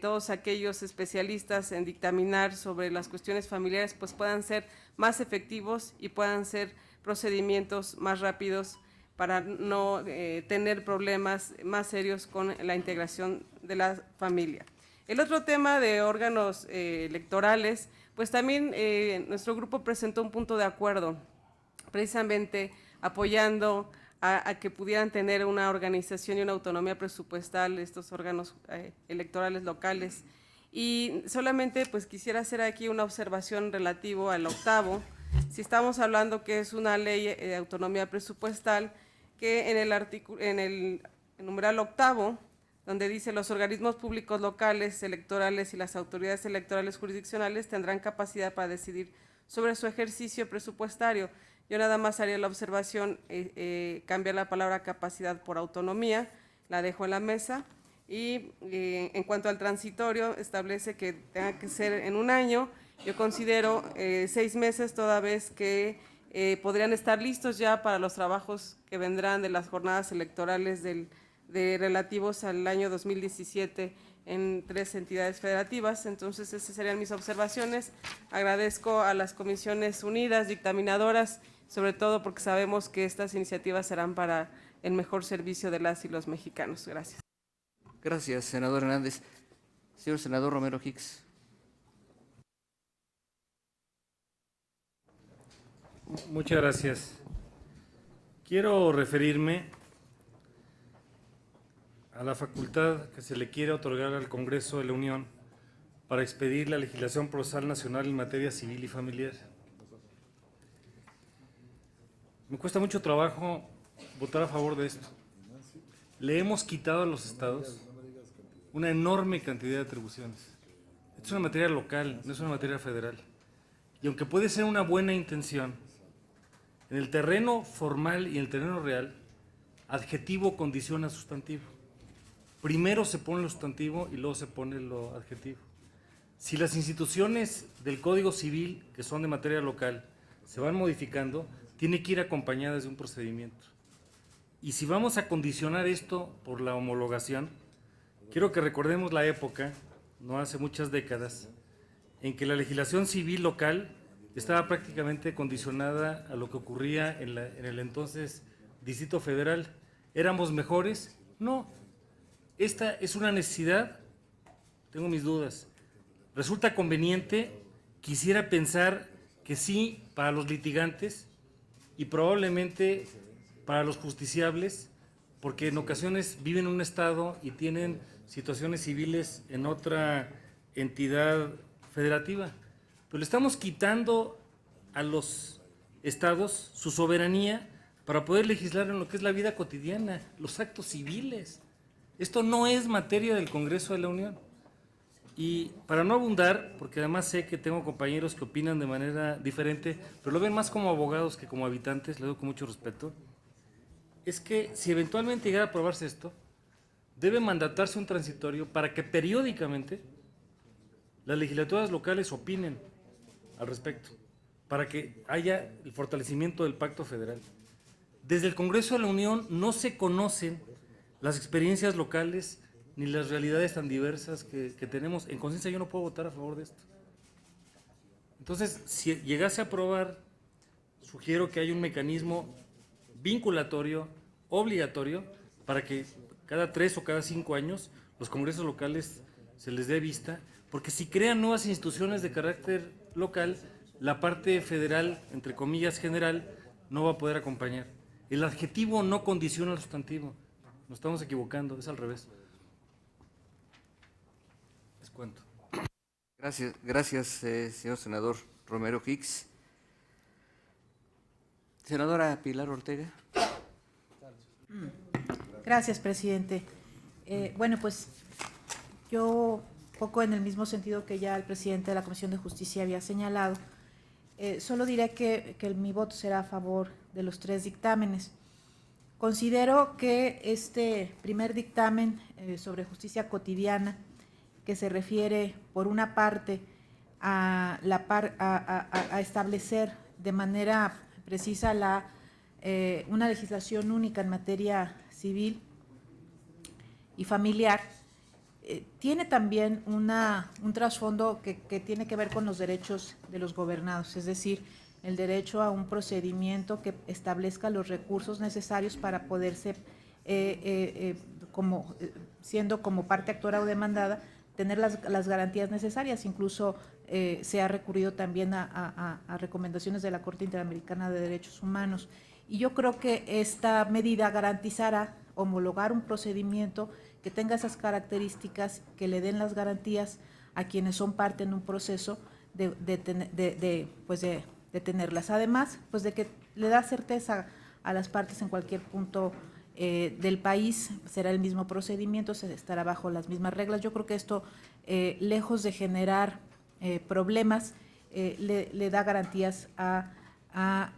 todos aquellos especialistas en dictaminar sobre las cuestiones familiares, pues puedan ser más efectivos y puedan ser procedimientos más rápidos para no tener problemas más serios con la integración de la familia. El otro tema de órganos electorales, pues también nuestro grupo presentó un punto de acuerdo, precisamente apoyando a que pudieran tener una organización y una autonomía presupuestal estos órganos electorales locales. Y solamente pues quisiera hacer aquí una observación relativo al octavo. Si estamos hablando que es una ley de autonomía presupuestal, que en el numeral octavo, donde dice los organismos públicos locales, electorales y las autoridades electorales jurisdiccionales tendrán capacidad para decidir sobre su ejercicio presupuestario. Yo nada más haría la observación, cambiar la palabra capacidad por autonomía, la dejo en la mesa, y en cuanto al transitorio, establece que tenga que ser en un año. Yo considero 6 meses, toda vez que podrían estar listos ya para los trabajos que vendrán de las jornadas electorales relativos al año 2017 en 3 entidades federativas. Entonces, esas serían mis observaciones. Agradezco a las comisiones unidas, dictaminadoras, sobre todo porque sabemos que estas iniciativas serán para el mejor servicio de las y los mexicanos. Gracias. Gracias, senador Hernández. Señor senador Romero Hicks. Muchas gracias. Quiero referirme a la facultad que se le quiere otorgar al Congreso de la Unión para expedir la legislación procesal nacional en materia civil y familiar. Me cuesta mucho trabajo votar a favor de esto. Le hemos quitado a los estados una enorme cantidad de atribuciones. Esto es una materia local, no es una materia federal. Y aunque puede ser una buena intención, en el terreno formal y en el terreno real, adjetivo condiciona sustantivo. Primero se pone lo sustantivo y luego se pone lo adjetivo. Si las instituciones del Código Civil, que son de materia local, se van modificando, tiene que ir acompañadas de un procedimiento. Y si vamos a condicionar esto por la homologación, quiero que recordemos la época, no hace muchas décadas, en que la legislación civil local estaba prácticamente condicionada a lo que ocurría en el entonces Distrito Federal. ¿Éramos mejores? No. Esta es una necesidad, tengo mis dudas. Resulta conveniente, quisiera pensar que sí para los litigantes y probablemente para los justiciables, porque en ocasiones viven en un estado y tienen situaciones civiles en otra entidad federativa. Pero le estamos quitando a los estados su soberanía para poder legislar en lo que es la vida cotidiana, los actos civiles. Esto no es materia del Congreso de la Unión. Y para no abundar, porque además sé que tengo compañeros que opinan de manera diferente, pero lo ven más como abogados que como habitantes, le doy con mucho respeto, es que si eventualmente llegara a aprobarse esto, debe mandatarse un transitorio para que periódicamente las legislaturas locales opinen al respecto, para que haya el fortalecimiento del Pacto Federal. Desde el Congreso de la Unión no se conocen las experiencias locales ni las realidades tan diversas que tenemos. En conciencia yo no puedo votar a favor de esto. Entonces, si llegase a aprobar, sugiero que haya un mecanismo vinculatorio, obligatorio, para que cada 3 o cada 5 años los congresos locales se les dé vista, porque si crean nuevas instituciones de carácter local, la parte federal, entre comillas general, no va a poder acompañar. El adjetivo no condiciona al sustantivo. Nos estamos equivocando, es al revés. Les cuento. Gracias, señor senador Romero Hicks. Senadora Pilar Ortega. Gracias, presidente. Bueno, pues yo, poco en el mismo sentido que ya el presidente de la Comisión de Justicia había señalado, solo diré que mi voto será a favor de los 3 dictámenes. Considero que este primer dictamen sobre justicia cotidiana, que se refiere, por una parte, a establecer de manera precisa una legislación única en materia civil y familiar, tiene también un trasfondo que tiene que ver con los derechos de los gobernados, es decir, el derecho a un procedimiento que establezca los recursos necesarios para poderse, siendo como parte actora o demandada, tener las garantías necesarias. Incluso se ha recurrido también a recomendaciones de la Corte Interamericana de Derechos Humanos. Y yo creo que esta medida garantizará homologar un procedimiento que tenga esas características, que le den las garantías a quienes son parte en un proceso de tenerlas. Además, pues de que le da certeza a las partes en cualquier punto del país, será el mismo procedimiento, se estará bajo las mismas reglas. Yo creo que esto, lejos de generar problemas, le da garantías a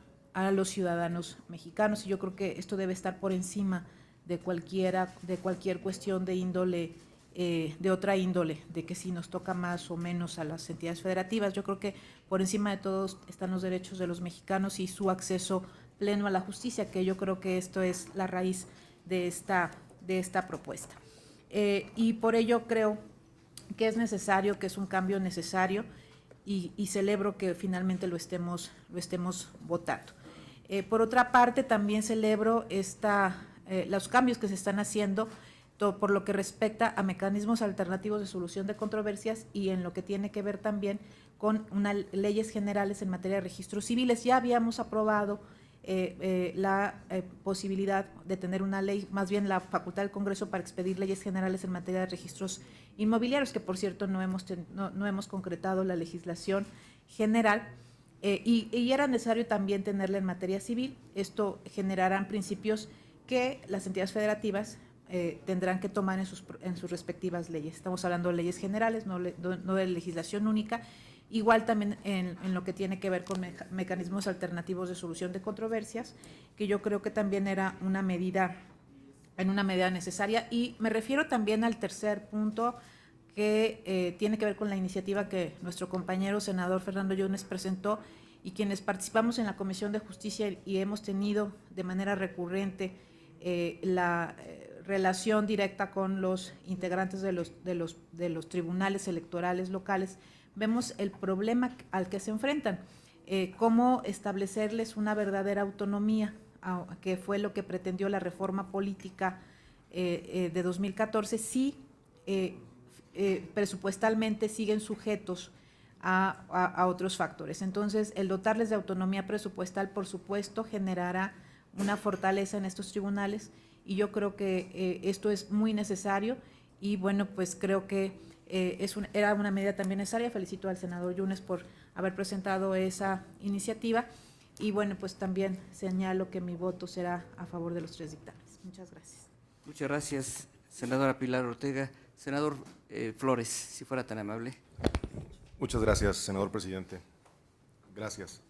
los ciudadanos mexicanos, y yo creo que esto debe estar por encima de cualquier cuestión de índole, de otra índole, de que si nos toca más o menos a las entidades federativas. Yo creo que por encima de todos están los derechos de los mexicanos y su acceso pleno a la justicia, que yo creo que esto es la raíz de esta propuesta. Y por ello creo que es necesario, que es un cambio necesario, y celebro que finalmente lo estemos votando. Por otra parte, también celebro los cambios que se están haciendo por lo que respecta a mecanismos alternativos de solución de controversias y en lo que tiene que ver también con leyes generales en materia de registros civiles. Ya habíamos aprobado la posibilidad de tener una ley, más bien la facultad del Congreso para expedir leyes generales en materia de registros inmobiliarios, que por cierto no hemos concretado la legislación general, y era necesario también tenerla en materia civil. Esto generará principios que las entidades federativas tendrán que tomar en sus respectivas leyes. Estamos hablando de leyes generales, no de legislación única. Igual también en lo que tiene que ver con mecanismos alternativos de solución de controversias, que yo creo que también era una medida en una medida necesaria. Y me refiero también al tercer punto, que tiene que ver con la iniciativa que nuestro compañero senador Fernando Yunes presentó, y quienes participamos en la Comisión de Justicia y hemos tenido de manera recurrente la relación directa con los integrantes de los tribunales electorales locales, vemos el problema al que se enfrentan, cómo establecerles una verdadera autonomía, que fue lo que pretendió la reforma política de 2014, si presupuestalmente siguen sujetos a otros factores. Entonces, el dotarles de autonomía presupuestal, por supuesto, generará una fortaleza en estos tribunales, y yo creo que esto es muy necesario, y bueno, pues creo que era una medida también necesaria. Felicito al senador Yunes por haber presentado esa iniciativa, y bueno, pues también señalo que mi voto será a favor de los 3 dictámenes. Muchas gracias. Muchas gracias, senadora Pilar Ortega. Senador Flores, si fuera tan amable. Muchas gracias, senador presidente. Gracias.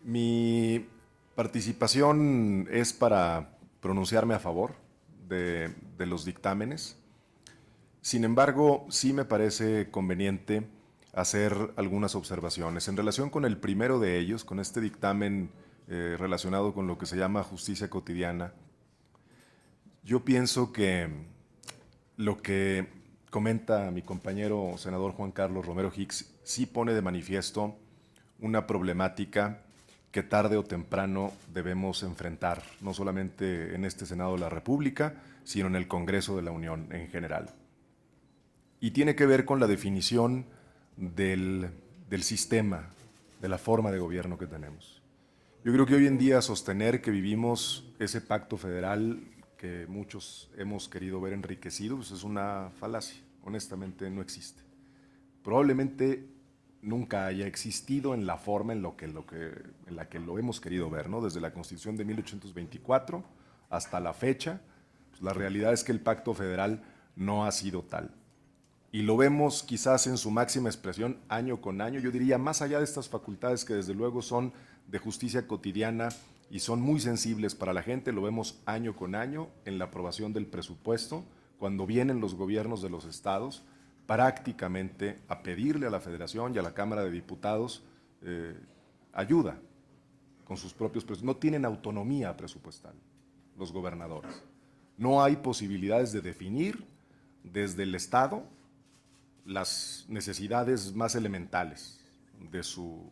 Mi participación es para pronunciarme a favor de los dictámenes. Sin embargo, sí me parece conveniente hacer algunas observaciones. En relación con el primero de ellos, con este dictamen relacionado con lo que se llama justicia cotidiana, yo pienso que lo que comenta mi compañero senador Juan Carlos Romero Hicks sí pone de manifiesto una problemática que tarde o temprano debemos enfrentar, no solamente en este Senado de la República, sino en el Congreso de la Unión en general. Y tiene que ver con la definición del sistema, de la forma de gobierno que tenemos. Yo creo que hoy en día sostener que vivimos ese pacto federal que muchos hemos querido ver enriquecido, pues es una falacia. Honestamente no existe. Probablemente nunca haya existido en la forma en la que lo hemos querido ver, ¿no? Desde la Constitución de 1824 hasta la fecha, pues la realidad es que el pacto federal no ha sido tal. Y lo vemos quizás en su máxima expresión año con año, yo diría más allá de estas facultades que desde luego son de justicia cotidiana y son muy sensibles para la gente, lo vemos año con año en la aprobación del presupuesto, cuando vienen los gobiernos de los estados prácticamente a pedirle a la Federación y a la Cámara de Diputados ayuda con sus propios presupuestos. No tienen autonomía presupuestal los gobernadores. No hay posibilidades de definir desde el Estado las necesidades más elementales de su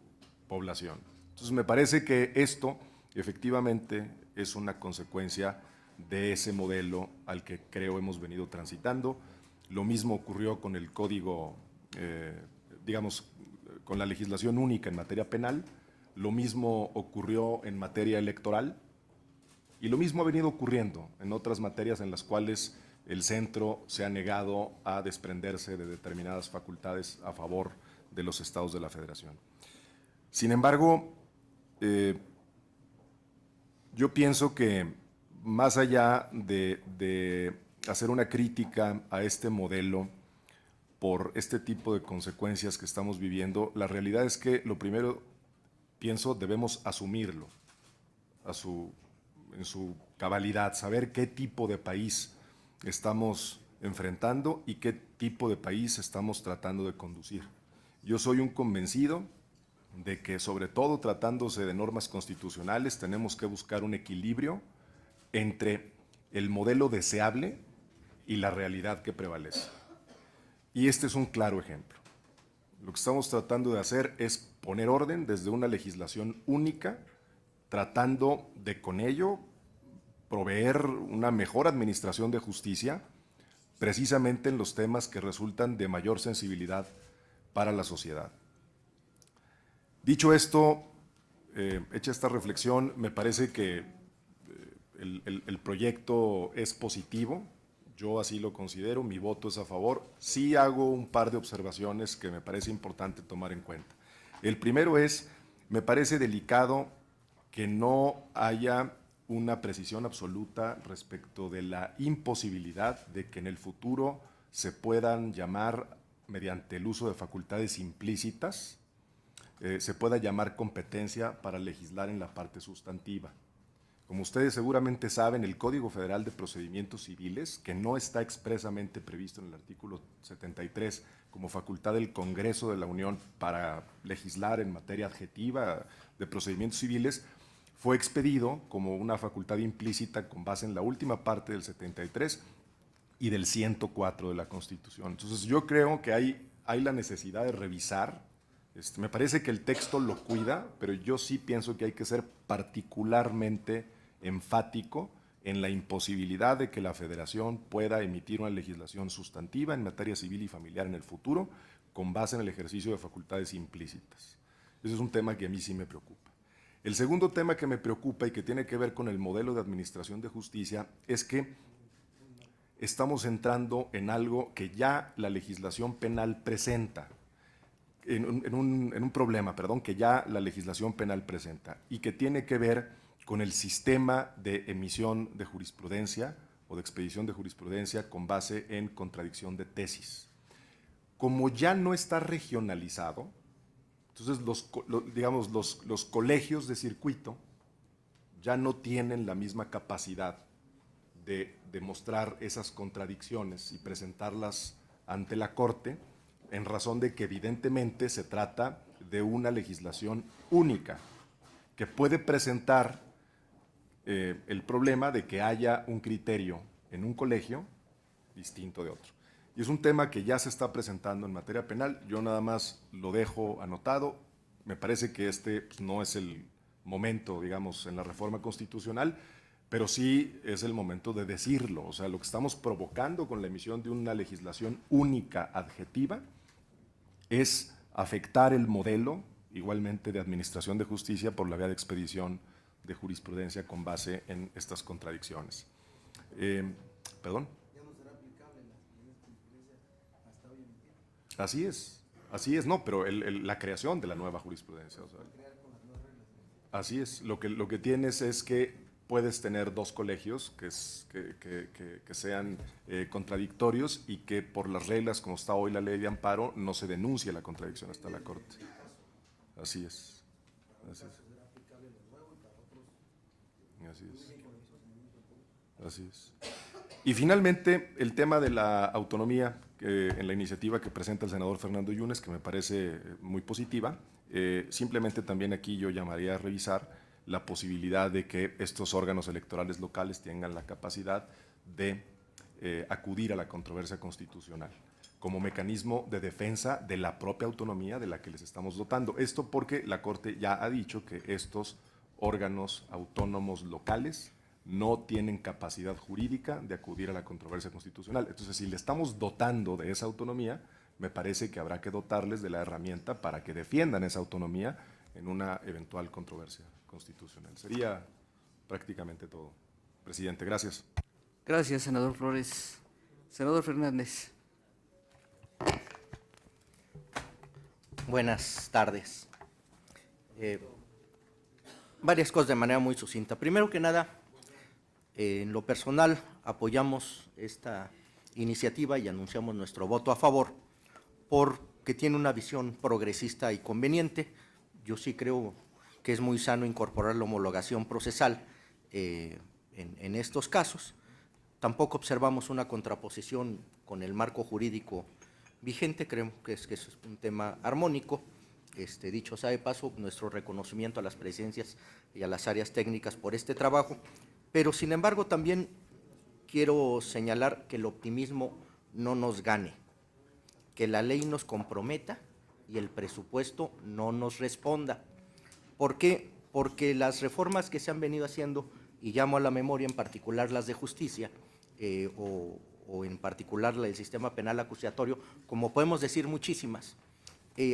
población. Entonces me parece que esto efectivamente es una consecuencia de ese modelo al que creo hemos venido transitando. Lo mismo ocurrió con el código, digamos, con la legislación única en materia penal, lo mismo ocurrió en materia electoral y lo mismo ha venido ocurriendo en otras materias en las cuales el centro se ha negado a desprenderse de determinadas facultades a favor de los estados de la Federación. Sin embargo, yo pienso que más allá de hacer una crítica a este modelo por este tipo de consecuencias que estamos viviendo, la realidad es que lo primero, pienso, debemos asumirlo en su cabalidad, saber qué tipo de país estamos enfrentando y qué tipo de país estamos tratando de conducir. Yo soy un convencido de que, sobre todo tratándose de normas constitucionales, tenemos que buscar un equilibrio entre el modelo deseable y la realidad que prevalece. Y este es un claro ejemplo. Lo que estamos tratando de hacer es poner orden desde una legislación única, tratando de con ello proveer una mejor administración de justicia, precisamente en los temas que resultan de mayor sensibilidad para la sociedad. Dicho esto, hecha esta reflexión, me parece que el proyecto es positivo, yo así lo considero, mi voto es a favor. Sí hago un par de observaciones que me parece importante tomar en cuenta. El primero es, me parece delicado que no haya una precisión absoluta respecto de la imposibilidad de que en el futuro se puedan llamar, mediante el uso de facultades implícitas, se pueda llamar competencia para legislar en la parte sustantiva. Como ustedes seguramente saben, el Código Federal de Procedimientos Civiles, que no está expresamente previsto en el artículo 73 como facultad del Congreso de la Unión para legislar en materia adjetiva de procedimientos civiles, fue expedido como una facultad implícita con base en la última parte del 73 y del 104 de la Constitución. Entonces yo creo que hay la necesidad de revisar. Me parece que el texto lo cuida, pero yo sí pienso que hay que ser particularmente enfático en la imposibilidad de que la Federación pueda emitir una legislación sustantiva en materia civil y familiar en el futuro con base en el ejercicio de facultades implícitas. Ese es un tema que a mí sí me preocupa. El segundo tema que me preocupa y que tiene que ver con el modelo de administración de justicia es que estamos entrando en algo que ya la legislación penal presenta, en un problema, que ya la legislación penal presenta y que tiene que ver con el sistema de emisión de jurisprudencia o de expedición de jurisprudencia con base en contradicción de tesis. Como ya no está regionalizado, entonces los colegios de circuito ya no tienen la misma capacidad de demostrar esas contradicciones y presentarlas ante la Corte, en razón de que evidentemente se trata de una legislación única que puede presentar el problema de que haya un criterio en un colegio distinto de otro. Y es un tema que ya se está presentando en materia penal. Yo nada más lo dejo anotado. Me parece que no es el momento, digamos, en la reforma constitucional, pero sí es el momento de decirlo. O sea, lo que estamos provocando con la emisión de una legislación única adjetiva es afectar el modelo, igualmente, de administración de justicia por la vía de expedición de jurisprudencia con base en estas contradicciones. ¿Perdón? Así es, no, pero la creación de la nueva jurisprudencia. O sea, así es, lo que tienes es que puedes tener dos colegios que sean contradictorios y que por las reglas, como está hoy la ley de amparo, no se denuncie la contradicción hasta la Corte. Así es. Así es. Así es. Y finalmente, el tema de la autonomía en la iniciativa que presenta el senador Fernando Yunes, que me parece muy positiva. Simplemente también aquí yo llamaría a revisar la posibilidad de que estos órganos electorales locales tengan la capacidad de acudir a la controversia constitucional como mecanismo de defensa de la propia autonomía de la que les estamos dotando. Esto porque la Corte ya ha dicho que estos órganos autónomos locales no tienen capacidad jurídica de acudir a la controversia constitucional. Entonces, si le estamos dotando de esa autonomía, me parece que habrá que dotarles de la herramienta para que defiendan esa autonomía en una eventual controversia constitucional. Sería prácticamente todo. Presidente, gracias. Gracias, senador Flores. Senador Fernández. Buenas tardes. Varias cosas de manera muy sucinta. Primero que nada, en lo personal apoyamos esta iniciativa y anunciamos nuestro voto a favor porque tiene una visión progresista y conveniente. Yo sí creo que es muy sano incorporar la homologación procesal en estos casos. Tampoco observamos una contraposición con el marco jurídico vigente, creo que es un tema armónico. Dicho sea de paso, nuestro reconocimiento a las presidencias y a las áreas técnicas por este trabajo, pero sin embargo también quiero señalar que el optimismo no nos gane, que la ley nos comprometa y el presupuesto no nos responda. ¿Por qué? Porque las reformas que se han venido haciendo, y llamo a la memoria en particular las de justicia, o en particular la del sistema penal acusatorio, como podemos decir muchísimas,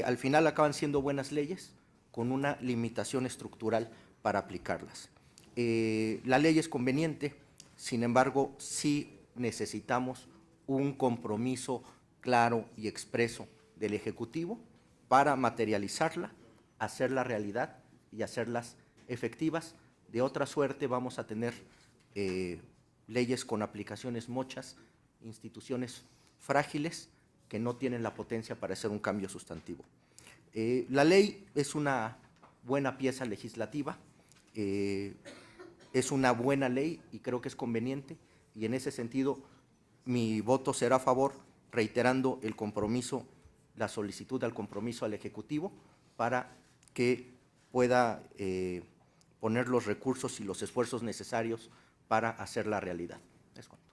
al final acaban siendo buenas leyes con una limitación estructural para aplicarlas. La ley es conveniente, sin embargo, sí necesitamos un compromiso claro y expreso del Ejecutivo para materializarla, hacerla realidad y hacerlas efectivas. De otra suerte vamos a tener leyes con aplicaciones mochas, instituciones frágiles que no tienen la potencia para hacer un cambio sustantivo. La ley es una buena pieza legislativa, es una buena ley y creo que es conveniente, y en ese sentido mi voto será a favor, reiterando el compromiso, la solicitud al compromiso al Ejecutivo para que pueda poner los recursos y los esfuerzos necesarios para hacerla realidad. Es cuanto.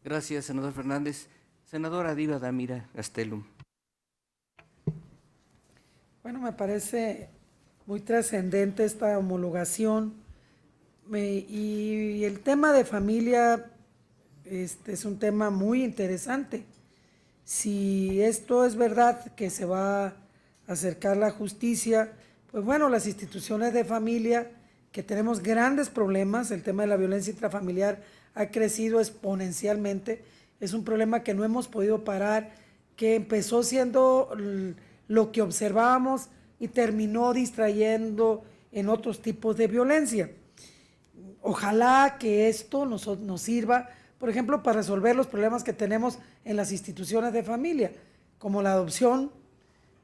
Gracias, senador Fernández. Senadora Diva Damira Gastelum. Bueno, me parece muy trascendente esta homologación y el tema de familia es un tema muy interesante. Si esto es verdad que se va a acercar la justicia, pues bueno, las instituciones de familia, que tenemos grandes problemas, el tema de la violencia intrafamiliar ha crecido exponencialmente, es un problema que no hemos podido parar, que empezó siendo lo que observábamos y terminó distrayendo en otros tipos de violencia. Ojalá que esto nos sirva, por ejemplo, para resolver los problemas que tenemos en las instituciones de familia, como la adopción,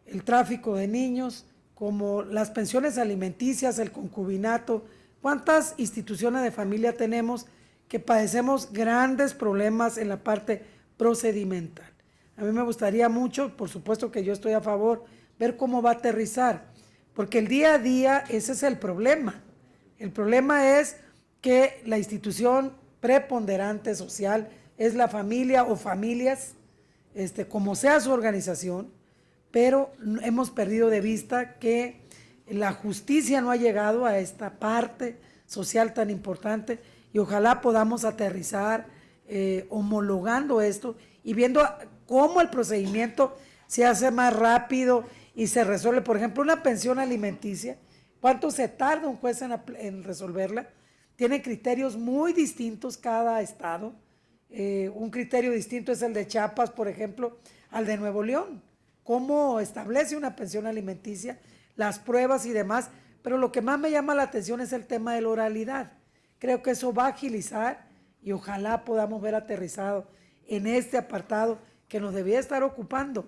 el tráfico de niños, como las pensiones alimenticias, el concubinato. ¿Cuántas instituciones de familia tenemos que padecemos grandes problemas en la parte procedimental? A mí me gustaría mucho, por supuesto que yo estoy a favor, ver cómo va a aterrizar, porque el día a día ese es el problema. El problema es que la institución preponderante social es la familia o familias, como sea su organización, pero hemos perdido de vista que la justicia no ha llegado a esta parte social tan importante y ojalá podamos aterrizar homologando esto y viendo cómo el procedimiento se hace más rápido y se resuelve. Por ejemplo, una pensión alimenticia, ¿cuánto se tarda un juez en resolverla? Tiene criterios muy distintos cada estado. Un criterio distinto es el de Chiapas, por ejemplo, al de Nuevo León. Cómo establece una pensión alimenticia, las pruebas y demás, pero lo que más me llama la atención es el tema de la oralidad. Creo que eso va a agilizar y ojalá podamos ver aterrizado en este apartado que nos debía estar ocupando.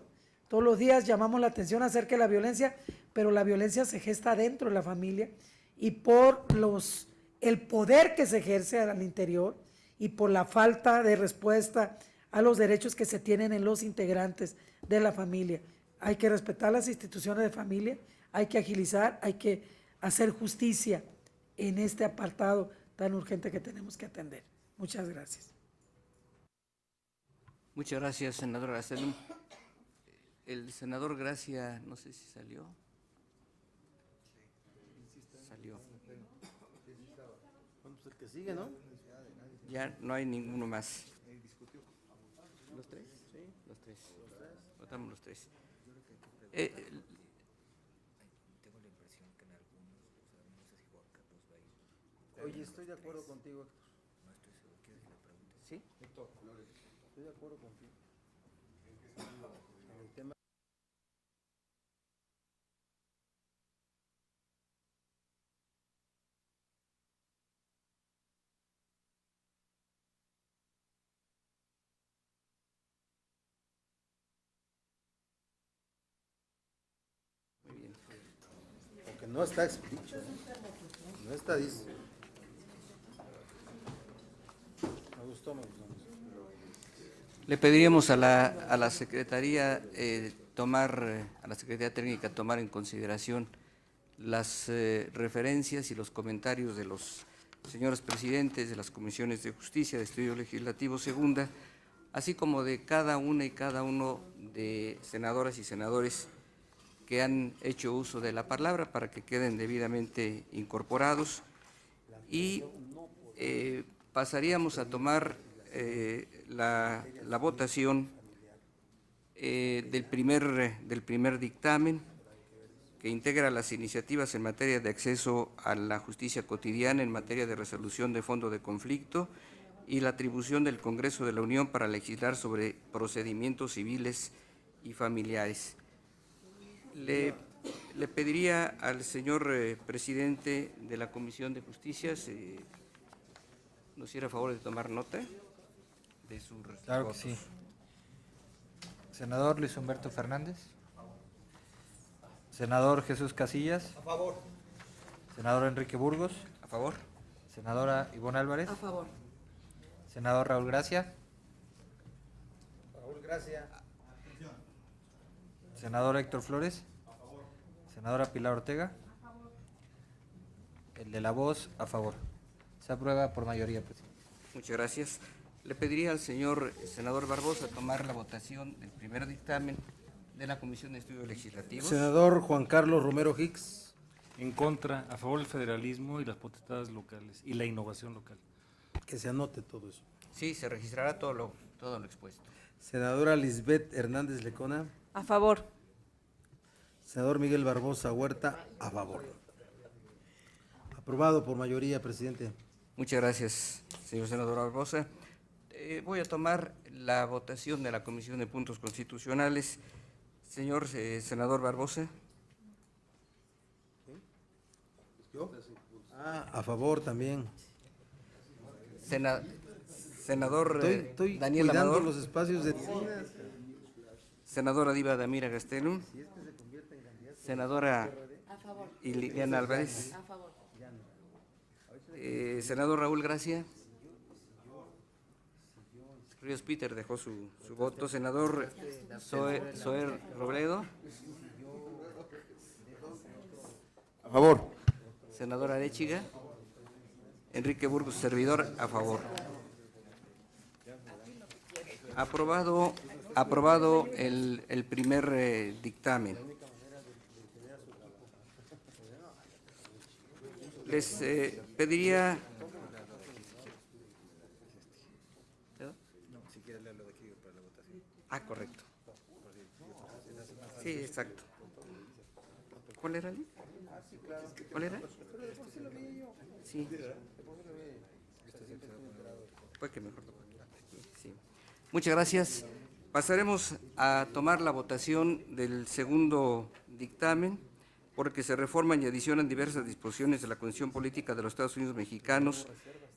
Todos los días llamamos la atención acerca de la violencia, pero la violencia se gesta dentro de la familia y por el poder que se ejerce al interior y por la falta de respuesta a los derechos que se tienen en los integrantes de la familia. Hay que respetar las instituciones de familia, hay que agilizar, hay que hacer justicia en este apartado tan urgente que tenemos que atender. Muchas gracias. Muchas gracias, senadora Gastelum. El senador Gracia, no sé si salió. Salió. El que sigue, ¿no? Ya no hay ninguno más. ¿Los tres? Sí, los tres. Votamos los tres. Oye, estoy de acuerdo contigo, Héctor. ¿Sí? Héctor, estoy de acuerdo contigo. En el tema. Muy bien. Porque no está explícito. No está dice. Me gustó. Le pediríamos a la Secretaría a la Secretaría Técnica tomar en consideración las referencias y los comentarios de los señores presidentes de las comisiones de Justicia, de Estudio Legislativo Segunda, así como de cada una y cada uno de senadoras y senadores que han hecho uso de la palabra para que queden debidamente incorporados y pasaríamos a tomar la votación del primer dictamen que integra las iniciativas en materia de acceso a la justicia cotidiana, en materia de resolución de fondo de conflicto y la atribución del Congreso de la Unión para legislar sobre procedimientos civiles y familiares. Le pediría al señor presidente de la Comisión de Justicia si nos hiciera favor de tomar nota de sus Claro que votos. sí. Senador Luis Humberto Fernández. Senador Jesús Casillas. A favor. Senador Enrique Burgos. A favor. Senadora Ivonne Álvarez. A favor. Senador Raúl Gracia. Raúl Gracia. Senador Héctor Flores. A favor. Senadora Pilar Ortega. A favor. El de la voz, a favor. Se aprueba por mayoría, presidente. Muchas gracias. Le pediría al señor senador Barbosa tomar la votación del primer dictamen de la Comisión de Estudios Legislativos. Senador Juan Carlos Romero Hicks. En contra, a favor del federalismo y las potestades locales y la innovación local. Que se anote todo eso. Sí, se registrará todo lo expuesto. Senadora Lisbeth Hernández Lecona. A favor. Senador Miguel Barbosa Huerta, a favor. Aprobado por mayoría, presidente. Muchas gracias, señor senador Barbosa. Voy a tomar la votación de la Comisión de Puntos Constitucionales. Señor senador Barbosa. ¿Yo? A favor también. Senador Estoy Daniel cuidando Amador. los espacios de... Senadora Diva Damira Gastelum. Senadora Liliana Álvarez. A favor. Senador Raúl Gracia. Ríos Peter dejó su voto. Senador Zoé Robledo. A favor. Senadora Arechiga. Enrique Burgos, servidor, a favor. Aprobado el primer dictamen. Les pediría... Ah, correcto. Sí, exacto. ¿Cuál era? ¿Cuál era? Sí. Fue que mejor lo sí. Muchas gracias. Pasaremos a tomar la votación del segundo dictamen, porque se reforman y adicionan diversas disposiciones de la Constitución Política de los Estados Unidos Mexicanos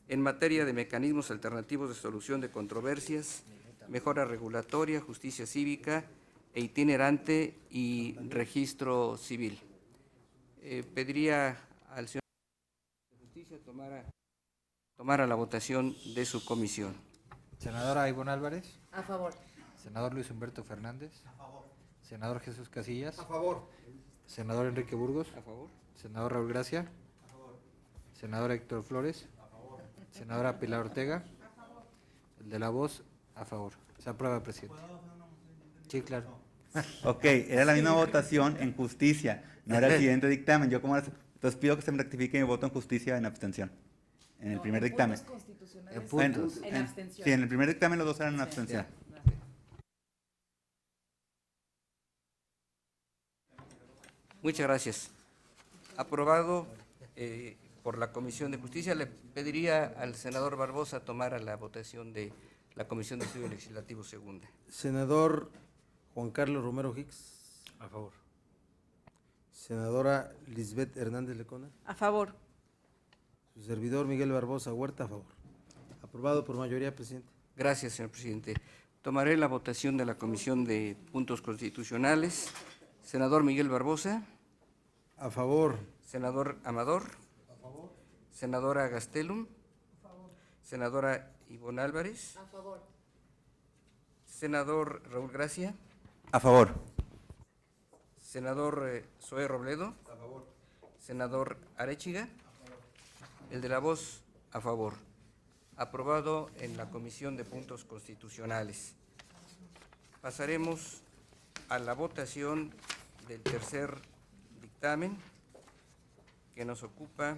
en materia de mecanismos alternativos de solución de controversias, mejora regulatoria, justicia cívica e itinerante y registro civil. Pediría al señor de Justicia tomara la votación de su comisión. Senadora Ivonne Álvarez. A favor. Senador Luis Humberto Fernández. A favor. Senador Jesús Casillas. A favor. Senador Enrique Burgos. A favor. Senador Raúl Gracia. A favor. Senador Héctor Flores. A favor. Senadora Pilar Ortega. A favor. El de la voz, a favor. Se aprueba, presidente. Sí, claro. Ok, era la misma votación en justicia, no era el siguiente dictamen. Entonces pido que se me rectifique mi voto en justicia en abstención. En el primer dictamen. En abstención. Sí, en el primer dictamen los dos eran en abstención. Muchas gracias. Aprobado por la Comisión de Justicia. Le pediría al senador Barbosa tomar la votación de la Comisión de Estudios Legislativos segunda. Senador Juan Carlos Romero Hicks. A favor. Senadora Lisbeth Hernández Lecona. A favor. Su servidor Miguel Barbosa Huerta, a favor. Aprobado por mayoría, presidente. Gracias, señor presidente. Tomaré la votación de la Comisión de Puntos Constitucionales. Senador Miguel Barbosa. A favor. Senador Amador. A favor. Senadora Gastelum. A favor. Senadora Ivonne Álvarez. A favor. Senador Raúl Gracia. A favor. Senador Zoé Robledo. A favor. Senador Arechiga. El de la voz, a favor. Aprobado en la Comisión de Puntos Constitucionales. Pasaremos a la votación del tercer dictamen que nos ocupa,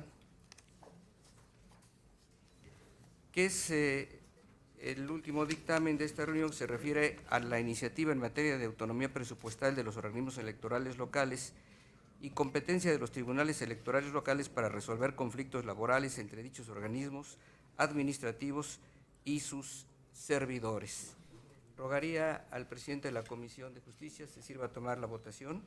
que es el último dictamen de esta reunión. Se refiere a la iniciativa en materia de autonomía presupuestal de los organismos electorales locales y competencia de los tribunales electorales locales para resolver conflictos laborales entre dichos organismos administrativos y sus servidores. Rogaría al presidente de la Comisión de Justicia se sirva a tomar la votación.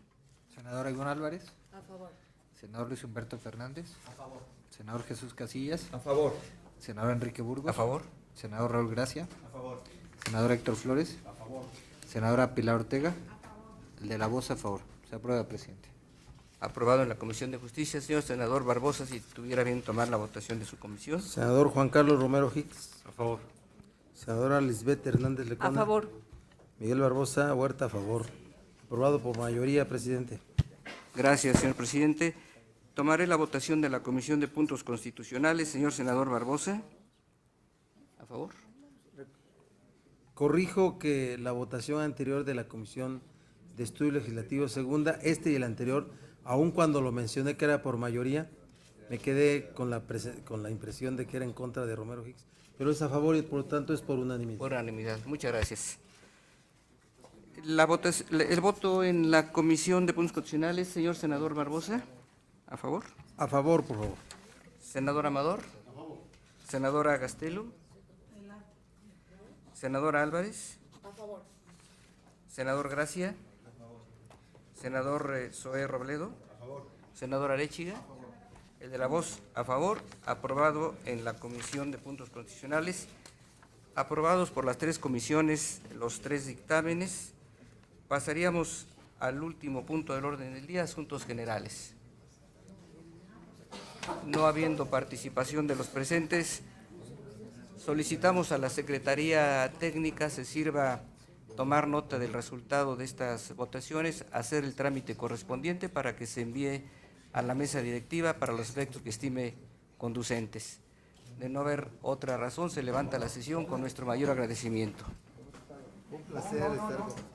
Senadora Ivonne Álvarez. A favor. Senador Luis Humberto Fernández. A favor. Senador Jesús Casillas. A favor. Senador Enrique Burgos. A favor. Senador Raúl Gracia. A favor. Senador Héctor Flores. A favor. Senadora Pilar Ortega. El de la voz, a favor. Se aprueba, presidente. Aprobado en la Comisión de Justicia. Señor senador Barbosa, si tuviera bien tomar la votación de su comisión. Senador Juan Carlos Romero Hicks. A favor. Senadora Lisbeth Hernández Lecona. A favor. Miguel Barbosa Huerta, a favor. Aprobado por mayoría, presidente. Gracias, señor presidente. Tomaré la votación de la Comisión de Puntos Constitucionales. Señor senador Barbosa. A favor. Corrijo que la votación anterior de la Comisión de Estudio Legislativo segunda, este y el anterior, aun cuando lo mencioné que era por mayoría, me quedé con la impresión de que era en contra de Romero Hicks, pero es a favor y por lo tanto es por unanimidad. Por unanimidad. Muchas gracias. El voto en la Comisión de Puntos Constitucionales, señor senador Barbosa. ¿A favor? A favor, por favor. Senador Amador. A favor. Senadora Gastelo. Senadora Álvarez. A favor. Senador Gracia. Senador Zoé Robledo. A favor. Senador Arechiga. El de la voz a favor, aprobado en la Comisión de Puntos Constitucionales. Aprobados por las 3 comisiones los 3 dictámenes. Pasaríamos al último punto del orden del día, asuntos generales. No habiendo participación de los presentes, solicitamos a la Secretaría Técnica se sirva tomar nota del resultado de estas votaciones, hacer el trámite correspondiente para que se envíe a la mesa directiva para los efectos que estime conducentes. De no haber otra razón, se levanta la sesión con nuestro mayor agradecimiento. Un placer estar con ustedes.